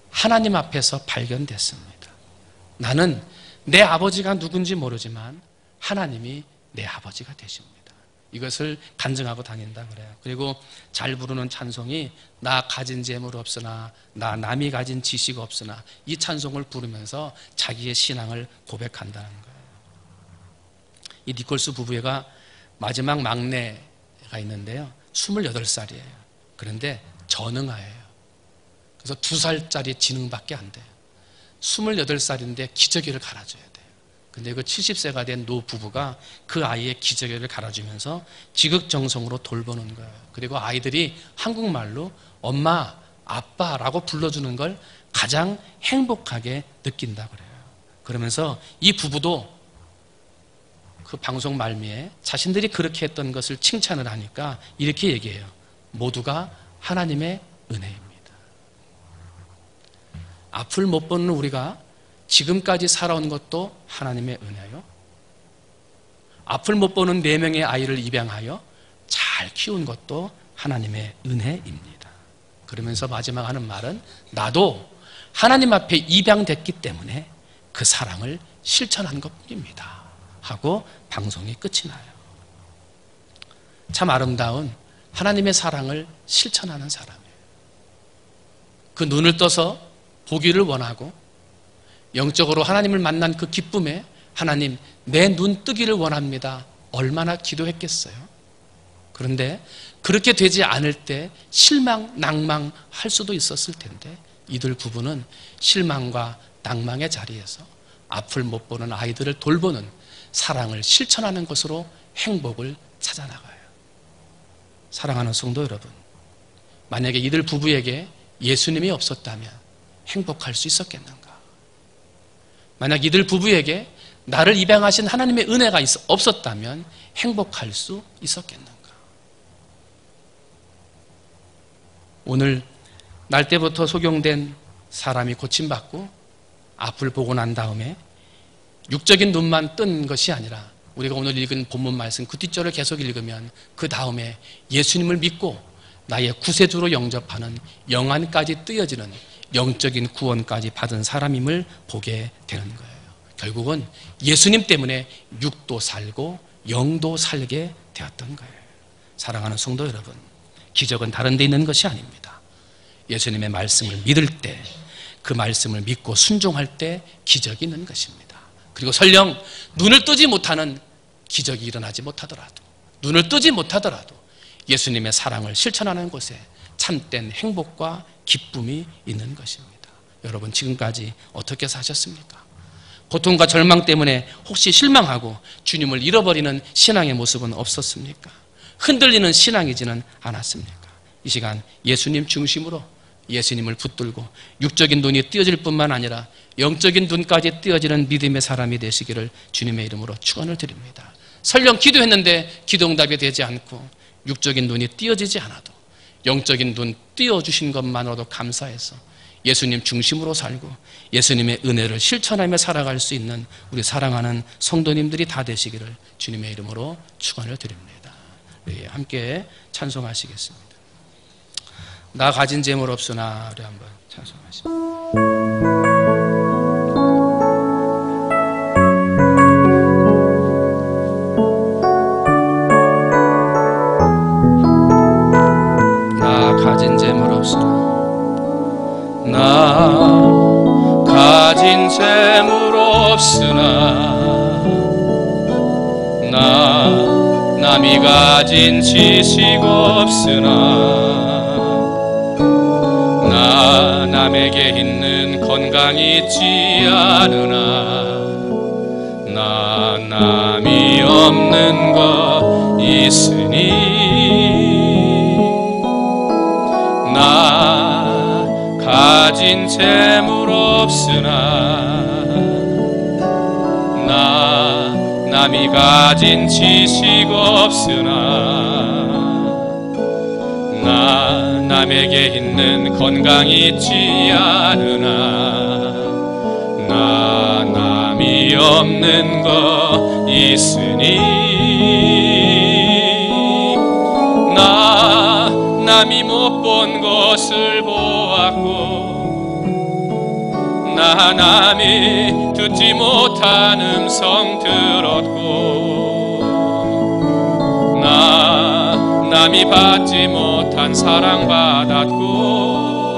하나님 앞에서 발견됐습니다. 나는 내 아버지가 누군지 모르지만 하나님이 내 아버지가 되십니다. 이것을 간증하고 다닌다 그래요. 그리고 잘 부르는 찬송이 나 가진 재물 없으나 나 남이 가진 지식 없으나 이 찬송을 부르면서 자기의 신앙을 고백한다는 거예요. 이 니콜스 부부가 마지막 막내가 있는데요. 28살이에요. 그런데 전응아예요. 그래서 2살짜리 지능밖에 안 돼요. 28살인데 기저귀를 갈아줘야 돼요. 근데 그 70세가 된 노 부부가 그 아이의 기저귀를 갈아주면서 지극정성으로 돌보는 거예요. 그리고 아이들이 한국말로 엄마, 아빠라고 불러주는 걸 가장 행복하게 느낀다 그래요. 그러면서 이 부부도 그 방송 말미에 자신들이 그렇게 했던 것을 칭찬을 하니까 이렇게 얘기해요. 모두가 하나님의 은혜입니다. 앞을 못 보는 우리가 지금까지 살아온 것도 하나님의 은혜요. 앞을 못 보는 4명의 아이를 입양하여 잘 키운 것도 하나님의 은혜입니다. 그러면서 마지막 하는 말은 나도 하나님 앞에 입양됐기 때문에 그 사랑을 실천한 것뿐입니다. 하고 방송이 끝이 나요. 참 아름다운 하나님의 사랑을 실천하는 사람이에요. 그 눈을 떠서 보기를 원하고 영적으로 하나님을 만난 그 기쁨에 하나님 내 눈 뜨기를 원합니다. 얼마나 기도했겠어요. 그런데 그렇게 되지 않을 때 실망, 낭망할 수도 있었을 텐데 이들 부부는 실망과 낭망의 자리에서 앞을 못 보는 아이들을 돌보는 사랑을 실천하는 것으로 행복을 찾아나가요. 사랑하는 성도 여러분, 만약에 이들 부부에게 예수님이 없었다면 행복할 수 있었겠는가? 만약 이들 부부에게 나를 입양하신 하나님의 은혜가 없었다면 행복할 수 있었겠는가? 오늘 날 때부터 소경된 사람이 고침받고 앞을 보고 난 다음에 육적인 눈만 뜬 것이 아니라 우리가 오늘 읽은 본문 말씀 그 뒷절을 계속 읽으면 그 다음에 예수님을 믿고 나의 구세주로 영접하는 영안까지 뜨여지는 영적인 구원까지 받은 사람임을 보게 되는 거예요. 결국은 예수님 때문에 육도 살고 영도 살게 되었던 거예요. 사랑하는 성도 여러분, 기적은 다른 데 있는 것이 아닙니다. 예수님의 말씀을 믿을 때, 그 말씀을 믿고 순종할 때 기적이 있는 것입니다. 그리고 설령 눈을 뜨지 못하는 기적이 일어나지 못하더라도, 눈을 뜨지 못하더라도 예수님의 사랑을 실천하는 곳에 참된 행복과 기쁨이 있는 것입니다. 여러분, 지금까지 어떻게 사셨습니까? 고통과 절망 때문에 혹시 실망하고 주님을 잃어버리는 신앙의 모습은 없었습니까? 흔들리는 신앙이지는 않았습니까? 이 시간 예수님 중심으로 예수님을 붙들고 육적인 눈이 띄어질 뿐만 아니라 영적인 눈까지 띄어지는 믿음의 사람이 되시기를 주님의 이름으로 축원을 드립니다. 설령 기도했는데 기도응답이 되지 않고 육적인 눈이 띄어지지 않아도 영적인 눈 띄어주신 것만으로도 감사해서 예수님 중심으로 살고 예수님의 은혜를 실천하며 살아갈 수 있는 우리 사랑하는 성도님들이 다 되시기를 주님의 이름으로 축원을 드립니다. 네, 함께 찬송하시겠습니다. 나 가진 재물 없으나, 우리 한번 찬송하십니다. 가진 재물 없으나, 나 가진 재물 없으나, 나 남이 가진 지식 없으나, 나 남에게 있는 건강 있지 않으나, 나 남이 없는 것 있으니, 나 가진 재물 없으나, 나 남이 가진 지식 없으나, 나 남에게 있는 건강 있지 않으나, 나 남이 없는 것 있으니, 나 남이 못 본 것을 보았고, 나 남이 듣지 못한 음성 들었고, 나 남이 받지 못한 사랑 받았고,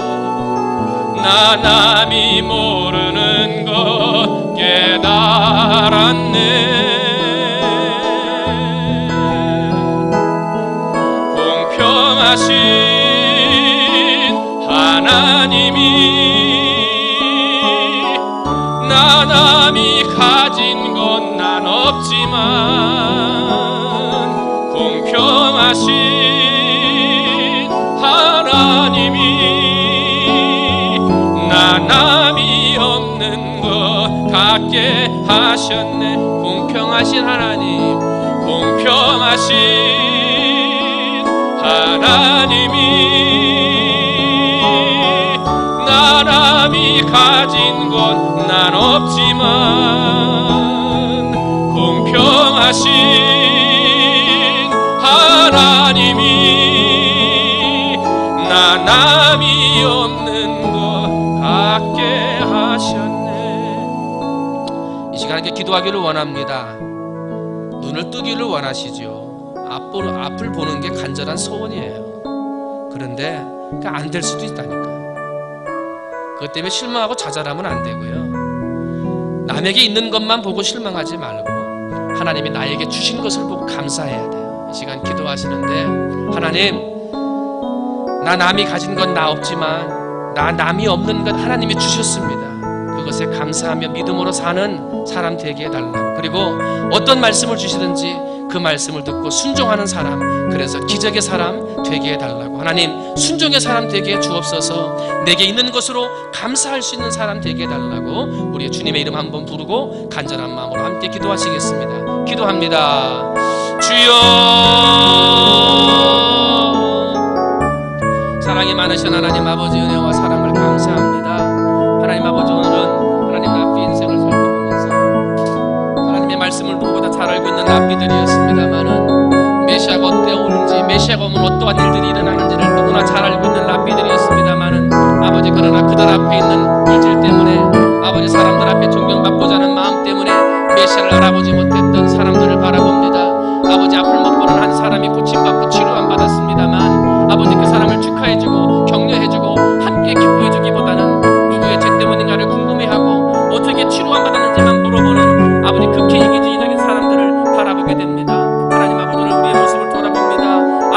나 남이 모르는 것 깨달았네. 공평하신 하나님이 나 남이 가진 건 난 없지만, 공평하신 하나님이 나 남이 없는 것 갖게 하셨네. 공평하신 하나님, 공평하신 하나님이 나 남이 가진 건 난 없지만, 공평하신 하나님이 나 남이 없는 것 갖게 하셨네. 이 시간에 기도하기를 원합니다. 눈을 뜨기를 원하시죠. 앞을 보는 게 간절한 소원이에요. 그런데 안 될 수도 있다니까요. 그것 때문에 실망하고 좌절하면 안 되고요. 남에게 있는 것만 보고 실망하지 말고 하나님이 나에게 주신 것을 보고 감사해야 돼요. 이 시간 기도하시는데, 하나님, 나 남이 가진 건 나 없지만 나 남이 없는 것 하나님이 주셨습니다. 그것에 감사하며 믿음으로 사는 사람 되게 해달라. 그리고 어떤 말씀을 주시든지 그 말씀을 듣고 순종하는 사람, 그래서 기적의 사람 되게 해달라고. 하나님, 순종의 사람 되게 해 주옵소서. 내게 있는 것으로 감사할 수 있는 사람 되게 해달라고 우리의 주님의 이름 한번 부르고 간절한 마음으로 함께 기도하시겠습니다. 기도합니다. 주여, 사랑이 많으신 하나님 아버지, 은혜와 사랑을 감사합니다. 하나님 아버지, 오늘은 하나님 랍비 인생을 살펴보면서 하나님의 말씀을 누구보다 잘 알고 있는 랍비들이었습니다마는 메시아가 어때 오는지, 메시아가 오면 어떠한 일들이 일어나는지를 누구나 잘 알고 있는 랍비들이었습니다마는 아버지, 그러나 그들 앞에 있는 물질 때문에, 아버지 사람들 앞에 존경받고자 하는 마음 때문에 메시아를 알아보지 못했던 사람들을 바라봅니다. 아버지, 앞을 못 보는 한 사람이 고침받고 치료함 받았습니다만 아버지, 그 사람을 축하해주고 격려해주고 함께 기뻐해주기보다는 누구의 죄 때문인가를 궁금해하고 어떻게 치료함 받았는지만 물어보는 아버지, 극히 이기주의적인 사람들을 바라보게 됩니다. 하나님 아버지, 오늘 우리의 모습을 돌아봅니다.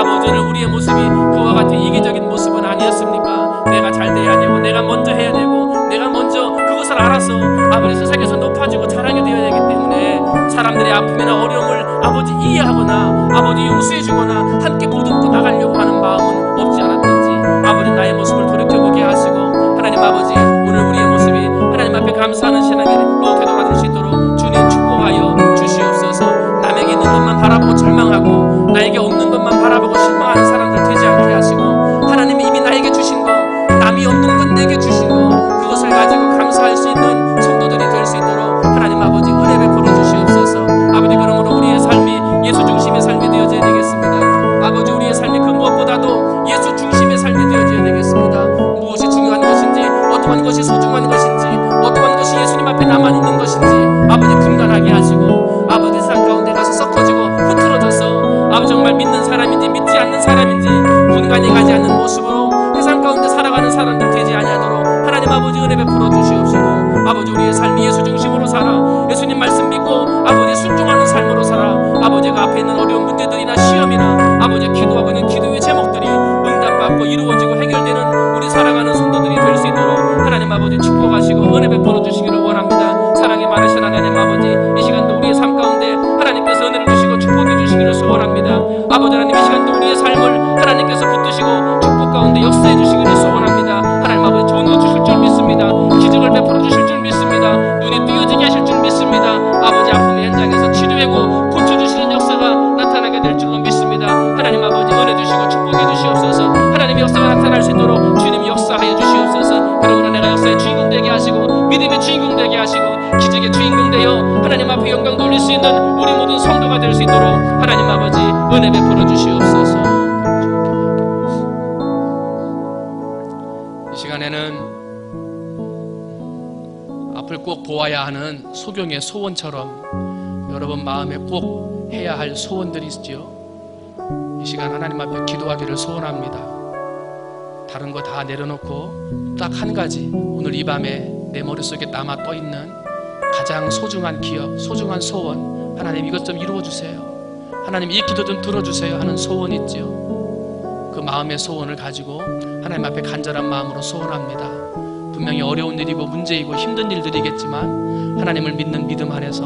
아버지, 오늘 우리의 모습이 그와 같은 이기적인 모습은 아니었습니까? 내가 잘 돼야 되고, 내가 먼저 해야 되고, 내가 먼저 그것을 알아서 아버지 세상에서 높아지고 자랑이 되어야 되기 때문에 사람들의 아픔이나 어려움을 아버지 이해하거나 아버지 용서해주거나 함께 보듬고 나가려고 하는 마음은 없지 않았던지 아버지, 나의 모습을 돌이켜보게 하시고, 하나님 아버지, 오늘 우리의 모습이 하나님 앞에 감사하는 신앙으로 되돌아질 수 있도록 주님 축복하여 주시옵소서. 남에게 있는 것만 바라보고 절망하고 나에게 없는 것만 바라보고 실망하는 사람들 되지 않게 하시고, 하나님이 이미 나에게 주신 것, 남이 없는 것 내게 주신 것, 그것을 가지고 감사할 수 있는 성도들이 될 수 있도록 하나님 아버지 은혜 베풀어 주시옵소서. 아버지, 그러므로 우리의 삶이 예수 중심의 삶이 되어져야 되겠습니다. 아버지, 우리의 삶이 그 무엇보다도 예수 중심의 삶이 되어져야 되겠습니다. 무엇이 중요한 것인지, 어떠한 것이 소중한 것인지, 어떠한 것이 예수님 앞에 남아있는 것인지 아버지 분간하게 하시고, 아버지 세상 가운데 가서 썩어지고 흐트러져서 아버지 정말 믿는 사람인지 믿지 않는 사람인지 분간이 가지 않는 모습으로 세상 가운데 살아가는 사람들 되지 아니하도록 하나님 아버지 은혜 베풀어 주시옵시고, 아버지, 우리의 삶이 예수 중심으로 살아 예수님 말씀 믿고 아버지 순종하는 삶으로 살아 아버지, 그 앞에 있는 어려운 문제들이나 시험이나 아버지 기도하고 있는 기도의 제목들이 응답받고 이루어지고 해결되는 우리 살아가는 성도들이 될 수 있도록 하나님 아버지 축복하시고 은혜 베풀어 주시기를 원합니다. 사랑이 많으신 하나님 아버지, 이 시간도 우리의 삶 가운데 하나님께서 은혜를 주시고 축복해 주시기를 소원합니다. 아버지 하나님, 이 시간도 우리의 삶을 하나님께서 붙드시고 축복 가운데 역사해 주시기를 소원합니다. 하나님 아버지, 좋은 것 주실 줄 믿습니다. 기적을 베풀어 주실 줄 믿습니다. 눈이 띄어지게 하실 줄 믿습니다. 아버지, 아픔의 현장에서 치료하고 고쳐주시는 역사가 나타나게 될 줄로 믿습니다. 하나님 아버지, 은혜 주시고 축복해 주시옵소서. 하나님의 역사가 나타날 수 있도록 주님이 역사하여 주시옵소서. 그러므로 내가 역사의 주인공 되게 하시고 믿음의 주인공 되게 하시고 기적의 주인공 되어 하나님 앞에 영광 돌릴 수 있는 우리 모든 성도가 될 수 있도록 하나님 아버지 은혜 베풀어 주시옵소서. 이 시간에는 앞을 꼭 보아야 하는 소경의 소원처럼 여러분 마음에 꼭 해야 할 소원들이 있지요. 이 시간 하나님 앞에 기도하기를 소원합니다. 다른 거 다 내려놓고 딱 한 가지, 오늘 이 밤에 내 머릿속에 남아 떠있는 가장 소중한 기억, 소중한 소원, 하나님 이것 좀 이루어주세요, 하나님 이 기도 좀 들어주세요 하는 소원이 있지요. 그 마음의 소원을 가지고 하나님 앞에 간절한 마음으로 소원합니다. 분명히 어려운 일이고 문제이고 힘든 일들이겠지만 하나님을 믿는 믿음 안에서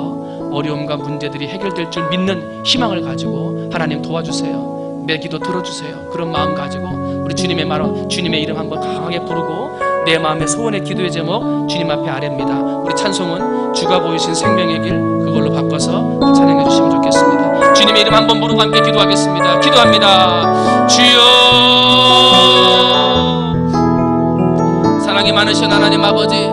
어려움과 문제들이 해결될 줄 믿는 희망을 가지고 하나님 도와주세요, 내 기도 들어주세요, 그런 마음 가지고 우리 주님의 이름 한번 강하게 부르고 내 마음의 소원의 기도의 제목 주님 앞에 아뢰입니다. 우리 찬송은 주가 보이신 생명의 길, 그걸로 바꿔서 찬양해 주시면 좋겠습니다. 주님의 이름 한번 부르고 함께 기도하겠습니다. 기도합니다. 주여, 사랑이 많으신 하나님 아버지,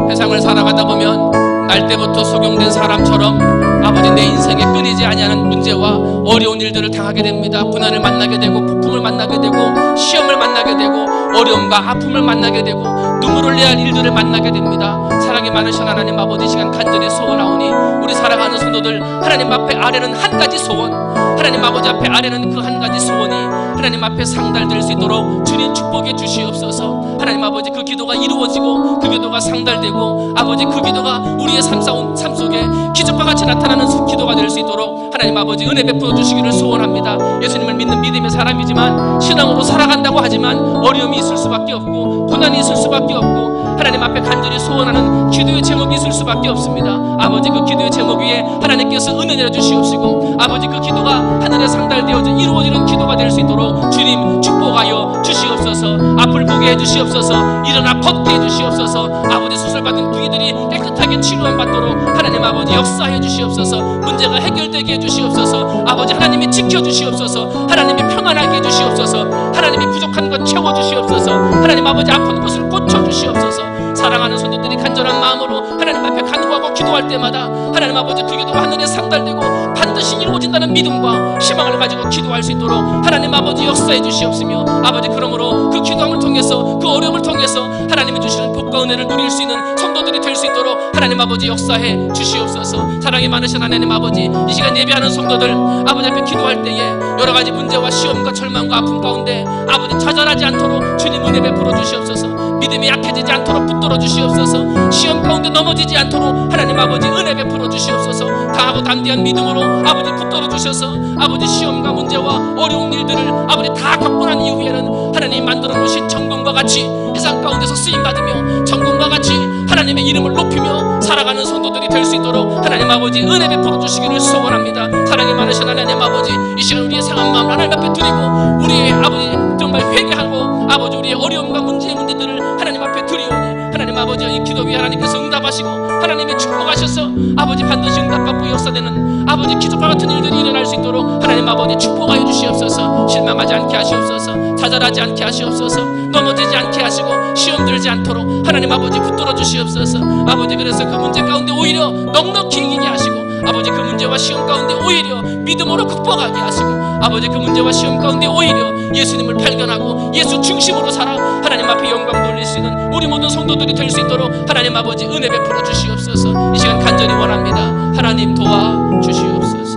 세상을 살아가다 보면 날 때부터 소경된 사람처럼 아버지 내 인생에 끊이지 아니하는 문제와 어려운 일들을 당하게 됩니다. 고난을 만나게 되고 폭풍을 만나게 되고 시험을 만나게 되고 어려움과 아픔을 만나게 되고 눈물을 내야 할 일들을 만나게 됩니다. 사랑이 많으신 하나님 아버지, 시간 간절히 소원하오니 우리 살아가는 성도들 하나님 앞에 아뢰는 한 가지 소원, 하나님 아버지 앞에 아뢰는 그 한 가지 소원이 하나님 앞에 상달될 수 있도록 주님 축복해 주시옵소서. 하나님 아버지, 그 기도가 이루어지고 그 기도가 상달되고 아버지 그 기도가 우리의 삶 속에 기적과 같이 나타나는 기도가 될 수 있도록 하나님 아버지 은혜 베풀어 주시기를 소원합니다. 예수님을 믿는 믿음의 사람이지만 신앙으로 살아간다고 하지만 어려움이 있을 수밖에 없고 고난이 있을 수밖에 수밖에 없고 하나님 앞에 간절히 소원하는 기도의 제목이 있을 수밖에 없습니다. 아버지, 그 기도의 제목 위에 하나님께서 은혜 내려주시옵시고 아버지, 그 기도가 하늘에 상달되어져 이루어지는 기도가 될 수 있도록 주님 축복하여 주시옵소서. 앞을 보게 해주시옵소서. 일어나 걷게 해주시옵소서. 아버지, 수술받은 부위들이 깨끗하게 치료함 받도록 하나님 아버지 역사해 주시옵소서. 문제가 해결되게 해주시옵소서. 아버지, 하나님이 지켜주시옵소서. 하나님이 평안하게 해주시옵소서. 하나님이 부족한 것 채워주시옵소서. 하나님 아버지, 아픈 곳을 고쳐주시옵소서. 사랑하는 성도들이 간절한 마음으로 하나님 앞에 간구하고 기도할 때마다 하나님 아버지, 그 기도가 하늘에 상달되고 반드시 이루어진다는 믿음과 희망을 가지고 기도할 수 있도록 하나님 아버지 역사해 주시옵시며 아버지, 그러므로 그 기도함을 통해서 그 어려움을 통해서 하나님이 주시는 복과 은혜를 누릴 수 있는 성도들이 될 수 있도록 하나님 아버지 역사해 주시옵소서. 사랑이 많으신 하나님 아버지, 이 시간 예배하는 성도들 아버지 앞에 기도할 때에 여러 가지 문제와 시험과 절망과 아픔 가운데 아버지 좌절하지 않도록 주님 은혜 베풀어 주시옵소서. 믿음이 약해지지 않도록 붙들어 주시옵소서. 시험 가운데 넘어지지 않도록 하나님 아버지 은혜 베풀어 주시옵소서. 강하고 담대한 믿음으로 아버지 붙들어 주셔서 아버지 시험과 문제와 어려운 일들을 아버지 다 겪고난 이후에는 하나님 만들어 놓으신 정금과 같이 세상 가운데서 쓰임받으며 정금과 같이 하나님의 이름을 높이며 살아가는 성도들이 될 수 있도록 하나님 아버지 은혜 베풀어 주시기를 소원합니다. 사랑이 많으신 하나님 아버지, 이 시간 우리의 상한 마음 하나님 앞에 드리고 우리의 아버지 정말 회개하고 아버지 우리의 어려움과 문제들을 하나님 앞에 드리오니 하나님 아버지, 이 기도 위에 하나님께서 응답하시고 하나님이 축복하셔서 아버지 반드시 응답받고 역사되는 아버지 기적과 같은 일들이 일어날 수 있도록 하나님 아버지 축복하여 주시옵소서. 실망하지 않게 하시옵소서. 좌절하지 않게 하시옵소서. 넘어지지 않게 하시고 시험 들지 않도록 하나님 아버지 붙들어 주시옵소서. 아버지, 그래서 그 문제 가운데 오히려 넉넉히 이기게 하시고 아버지, 그 문제와 시험 가운데 오히려 믿음으로 극복하게 하시고 아버지, 그 문제와 시험 가운데 오히려 예수님을 발견하고 예수 중심으로 살아 하나님 앞에 영광 돌릴 수 있는 우리 모든 성도들이 될 수 있도록 하나님 아버지 은혜 베풀어 주시옵소서. 이 시간 간절히 원합니다. 하나님 도와 주시옵소서.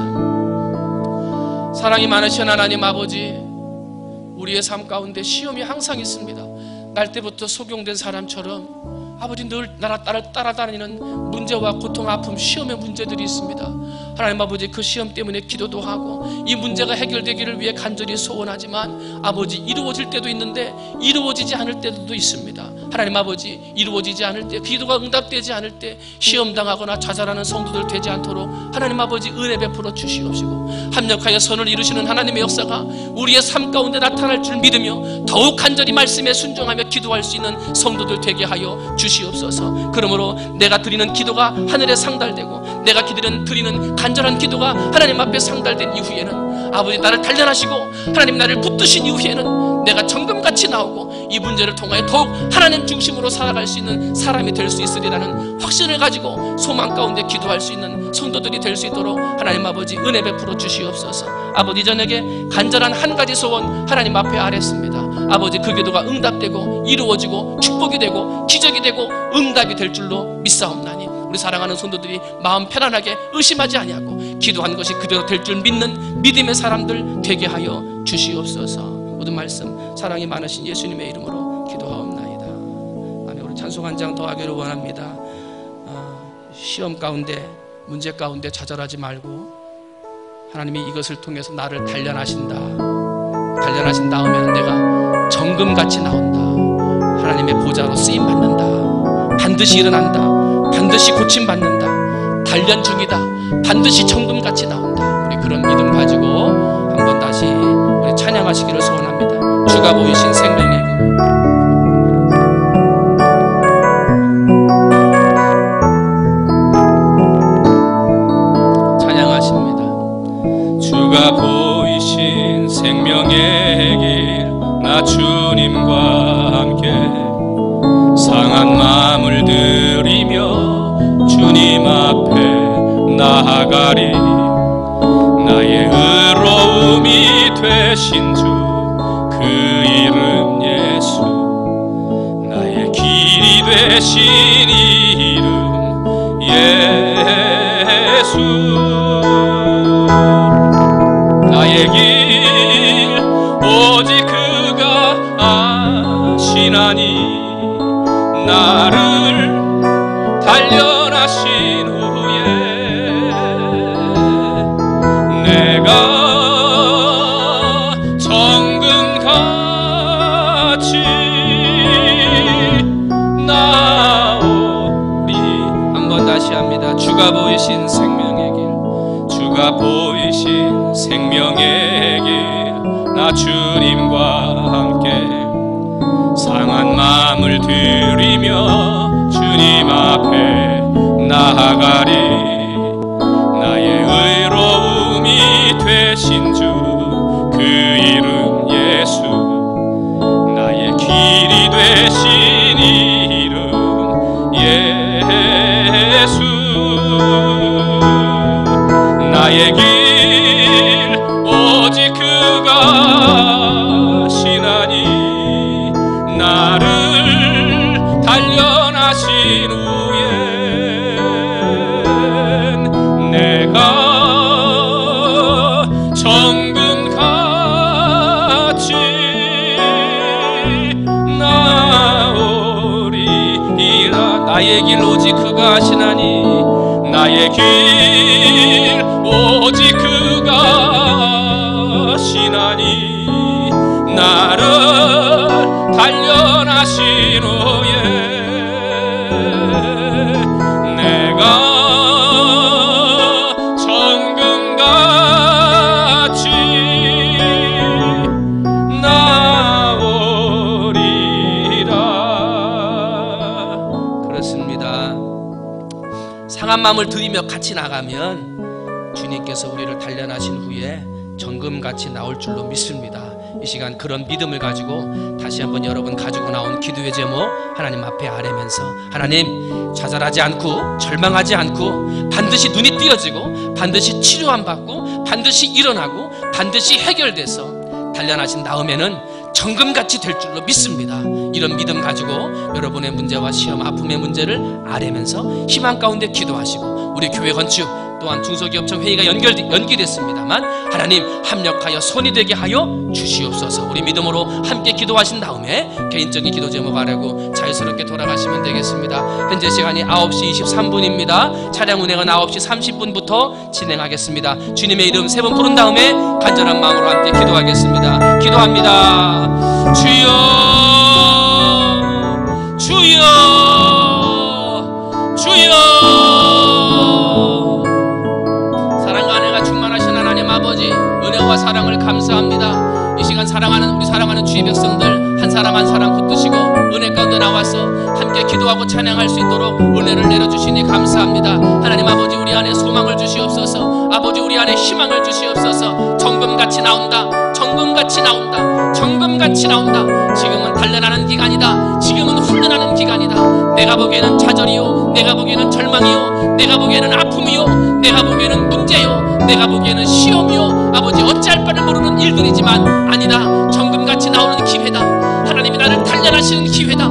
사랑이 많으신 하나님 아버지, 우리의 삶 가운데 시험이 항상 있습니다. 날 때부터 속용된 사람처럼 아버지 늘 나를 따라다니는 문제와 고통, 아픔, 시험의 문제들이 있습니다. 하나님 아버지, 그 시험 때문에 기도도 하고 이 문제가 해결되기를 위해 간절히 소원하지만 아버지 이루어질 때도 있는데 이루어지지 않을 때도 있습니다. 하나님 아버지, 이루어지지 않을 때, 기도가 응답되지 않을 때 시험당하거나 좌절하는 성도들 되지 않도록 하나님 아버지 은혜 베풀어 주시옵시고 합력하여 선을 이루시는 하나님의 역사가 우리의 삶 가운데 나타날 줄 믿으며 더욱 간절히 말씀에 순종하며 기도할 수 있는 성도들 되게 하여 주시옵소서. 그러므로 내가 드리는 기도가 하늘에 상달되고 내가 드리는 간절한 기도가 하나님 앞에 상달된 이후에는 아버지 나를 단련하시고 하나님 나를 붙드신 이후에는 내가 정금같이 나오고 이 문제를 통하여 더욱 하나님 중심으로 살아갈 수 있는 사람이 될 수 있으리라는 확신을 가지고 소망 가운데 기도할 수 있는 성도들이 될 수 있도록 하나님 아버지 은혜 베풀어 주시옵소서. 아버지, 저녁에 간절한 한 가지 소원 하나님 앞에 아뢰습니다. 아버지, 그 기도가 응답되고 이루어지고 축복이 되고 기적이 되고 응답이 될 줄로 믿사옵나니 우리 사랑하는 성도들이 마음 편안하게 의심하지 아니하고 기도한 것이 그대로 될 줄 믿는 믿음의 사람들 되게 하여 주시옵소서. 모든 말씀 사랑이 많으신 예수님의 이름으로 기도하옵나이다. 아멘. 우리 찬송 한 장 더 하기를 원합니다. 시험 가운데, 문제 가운데 좌절하지 말고 하나님이 이것을 통해서 나를 단련하신다. 단련하신 다음에는 내가 정금같이 나온다. 하나님의 보좌로 쓰임받는다. 반드시 일어난다. 반드시 고침받는다. 단련 중이다. 반드시 정금같이 나온다. 우리 그런 믿음 가지고 한번 다시 우리 찬양하시기를 소원합니다. 주가 보이신 생명의 길. 찬양하십니다. 주가 보이신 생명의 길, 나 주님과 함께 상한 마음을 들이며 주님 앞에 나아가리. 나의 의로움이 되신 주, 그 이름 예수. 나의 길이 되신 이름 예수. 나의 길 오직 그가 아시나니 나를 단련하신 후에 내가 정금같이 들며 주님 앞에 나아가리. 나의 의로움이 되신 주 그 이름 예수, 나의 길이 되신 이름 예수. 나의 길 오직 그가 시나니, 나를 단련하신 후엔 내가 정금같이 나오리라. 나의 길 오직 그가 하시나니, 나의 길 오직 그가 하시나니, 나를 단련하신 후에 내가 정금같이 나오리라. 그렇습니다. 상한 마음을 들이며 같이 나가면 주님께서 우리를 단련하신 후에 정금같이 나올 줄로 믿습니다. 이 시간 그런 믿음을 가지고 다시 한번 여러분 가지고 나온 기도의 제목 하나님 앞에 아뢰면서, 하나님 좌절하지 않고 절망하지 않고 반드시 눈이 띄어지고 반드시 치료 안 받고 반드시 일어나고 반드시 해결돼서 단련하신 다음에는 정금같이 될 줄로 믿습니다. 이런 믿음 가지고 여러분의 문제와 시험 아픔의 문제를 아뢰면서 희망 가운데 기도하시고, 우리 교회 건축 또한 중소기업청 회의가 연기됐습니다만 하나님 합력하여 손이 되게 하여 주시옵소서. 우리 믿음으로 함께 기도하신 다음에 개인적인 기도 제목 아뢰고 자유스럽게 돌아가시면 되겠습니다. 현재 시간이 9시 23분입니다 차량 운행은 9시 30분부터 진행하겠습니다. 주님의 이름 3번 부른 다음에 간절한 마음으로 함께 기도하겠습니다. 기도합니다. 주여 주여 주여. 아버지, 은혜와 사랑을 감사합니다. 이 시간 우리 사랑하는 주의 백성들 한 사람 한 사람 붙드시고 은혜 가운데 나와서 함께 기도하고 찬양할 수 있도록 은혜를 내려주시니 감사합니다. 하나님 아버지, 우리 안에 소망을 주시옵소서. 아버지, 우리 안에 희망을 주시옵소서. 정금같이 나온다, 정금같이 나온다, 정금같이 나온다. 지금은 단련하는 기간이다. 지금은 훈련하는 기간이다. 내가 보기에는 좌절이요, 내가 보기에는 절망이요, 내가 보기에는 아픔이요, 내가 보기에는 문제요, 내가 보기에는 시험이요, 아버지 어찌할 바를 모르는 일들이지만 아니다. 정금같이 나오는 기회다. 하나님이 나를 단련하시는 기회다.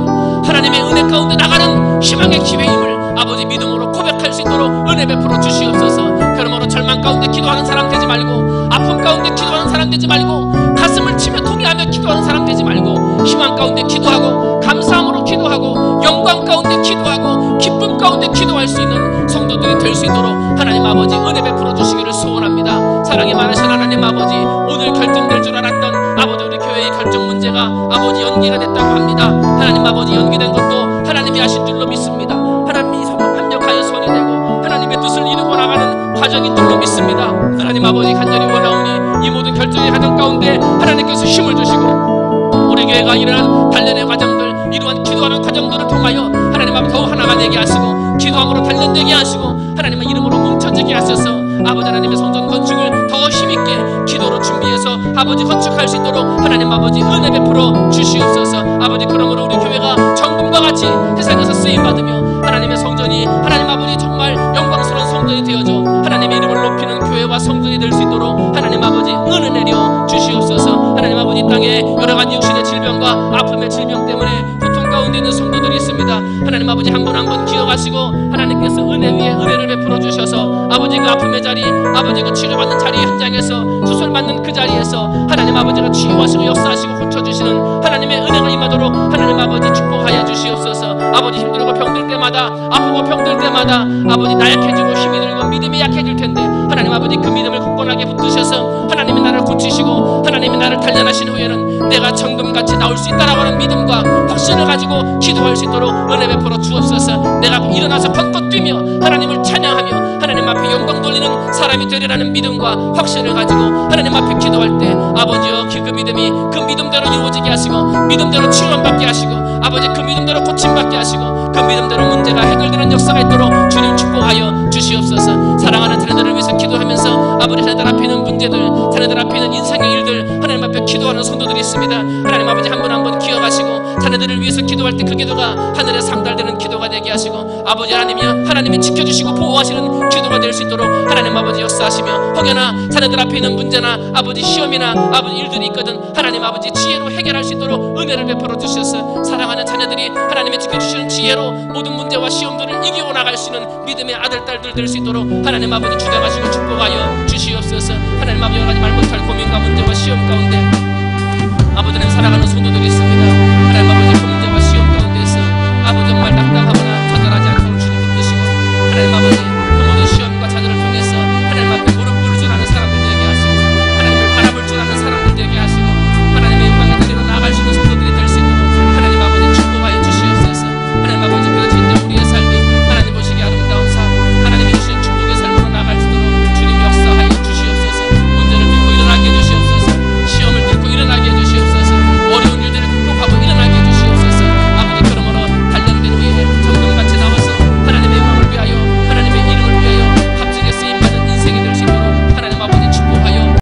하나님의 은혜 가운데 나가는 희망의 기회임을 아버지 믿음으로 고백할 수 있도록 은혜 베풀어 주시옵소서. 그러므로 절망 가운데 기도하는 사람 되지 말고, 아픔 가운데 기도하는 사람 되지 말고, 가슴을 치며 통회하며 기도하는 사람 되지 말고, 희망 가운데 기도하고 감사함으로 기도하고 영광 가운데 기도하고 기쁨 가운데 기도할 수 있는 성도들이 될 수 있도록 하나님 아버지 은혜 베풀어 주시기를 소원합니다. 사랑이 많으신 하나님 아버지, 오늘 결정될 줄 알았던 아버지 우리 교회의 결정 문제가 아버지 연기가 됐다고 합니다. 하나님 아버지, 연기된 것도 하나님이 하신 줄로 믿습니다. 하나님이 합력하여 손이 되고 하나님의 뜻을 이루고 나가는 과정인 줄로 믿습니다. 하나님 아버지, 간절히 원하오니 이 모든 결정의 과정 가운데 하나님께서 힘을 주시고 우리 교회가 이러한 단련의 과정들, 이러한 기도하는 과정들을 통하여 하나님 아버지 더욱 하나가 되게 하시고 기도함으로 단련되게 하시고 하나님의 이름으로 뭉쳐지게 하셔서 아버지 하나님의 성전 건축을 더 힘있게 기도로 준비해서 아버지 건축할 수 있도록 하나님 아버지 은혜 베풀어 주시옵소서. 아버지, 그러므로 우리 교회가 정금과 같이 세상에서 쓰임받으며 하나님의 성전이 하나님 아버지 정말 영광스러운 성전이 되어져 하나님의 이름을 높이는 교회와 성전이 될 수 있도록 하나님 아버지 은혜 내려 주시옵소서. 하나님 아버지, 땅에 여러가지 육신의 질병과 아픔의 질병 때문에 고통 가운데 있는 성도들이 있습니다. 하나님 아버지, 한 분 한 분 기억하시고 하나님께서 은혜 위에 은혜를 베풀어 주셔서 아버지 그 아픔의 자리, 아버지 그 치료받는 자리 현장에서 수술 받는 그 자리에서 하나님 아버지가 치유하시고 역사하시고 고쳐주시는 하나님의 은혜가 임하도록 하나님 아버지 축복하여 주시옵소서. 아버지, 힘들고 병들 때마다, 아프고 병들 때마다 아버지 나약해지고 힘이 들고 믿음이 약해질 텐데 하나님 아버지 그 믿음을 굳건하게 붙드셔서 하나님이 나를 고치시고 하나님이 나를 단련하신 후에는 내가 정금같이 나올 수 있다라고 하는 믿음과 확신을 가지고 기도할 수 있도록 은혜 베풀어 주옵소서. 내가 일어나서 걷고 뛰며 하나님을 찬양하며 하나님 하나님 앞에 영광 돌리는 사람이 되리라는 믿음과 확신을 가지고 하나님 앞에 기도할 때 아버지여 그 믿음이 그 믿음대로 이루어지게 하시고 믿음대로 치유받게 하시고 아버지 그 믿음대로 고침받게 하시고 그 믿음대로 문제가 해결되는 역사가 있도록 주님 축복하여 주시옵소서. 사랑하는 자녀들을 위해서 기도하면서 아버지 자녀들 앞에 있는 문제들, 자녀들 앞에 있는 인생의 일들 하나님 앞에 기도하는 성도들이 있습니다. 하나님 아버지 한 번 한 번 기억하시고 자녀들을 위해서 기도할 때 그 기도가 하늘에 상달되는 기도가 되게 하시고 아버지 하나님이 지켜주시고 보호하시는 기도가 될 수 있도록 하나님 아버지 역사하시며 혹여나 자녀들 앞에 있는 문제나 아버지 시험이나 아버지 일들이 있거든 하나님 아버지 지혜로 해결할 수 있도록 은혜를 베풀어 주셔서 사랑하는 자녀들이 하나님이 지켜주시는 지혜로 모든 문제와 시험들을 이기고 나갈 수 있는 믿음의 아들 딸들 될 수 있도록 하나님 아버지 주장하시고 축복하여 주시옵소서. 하나님 아버지 여러 가지 말 못할 고민과 문제와 시험 가운데 아버지는 사랑하는 성도들이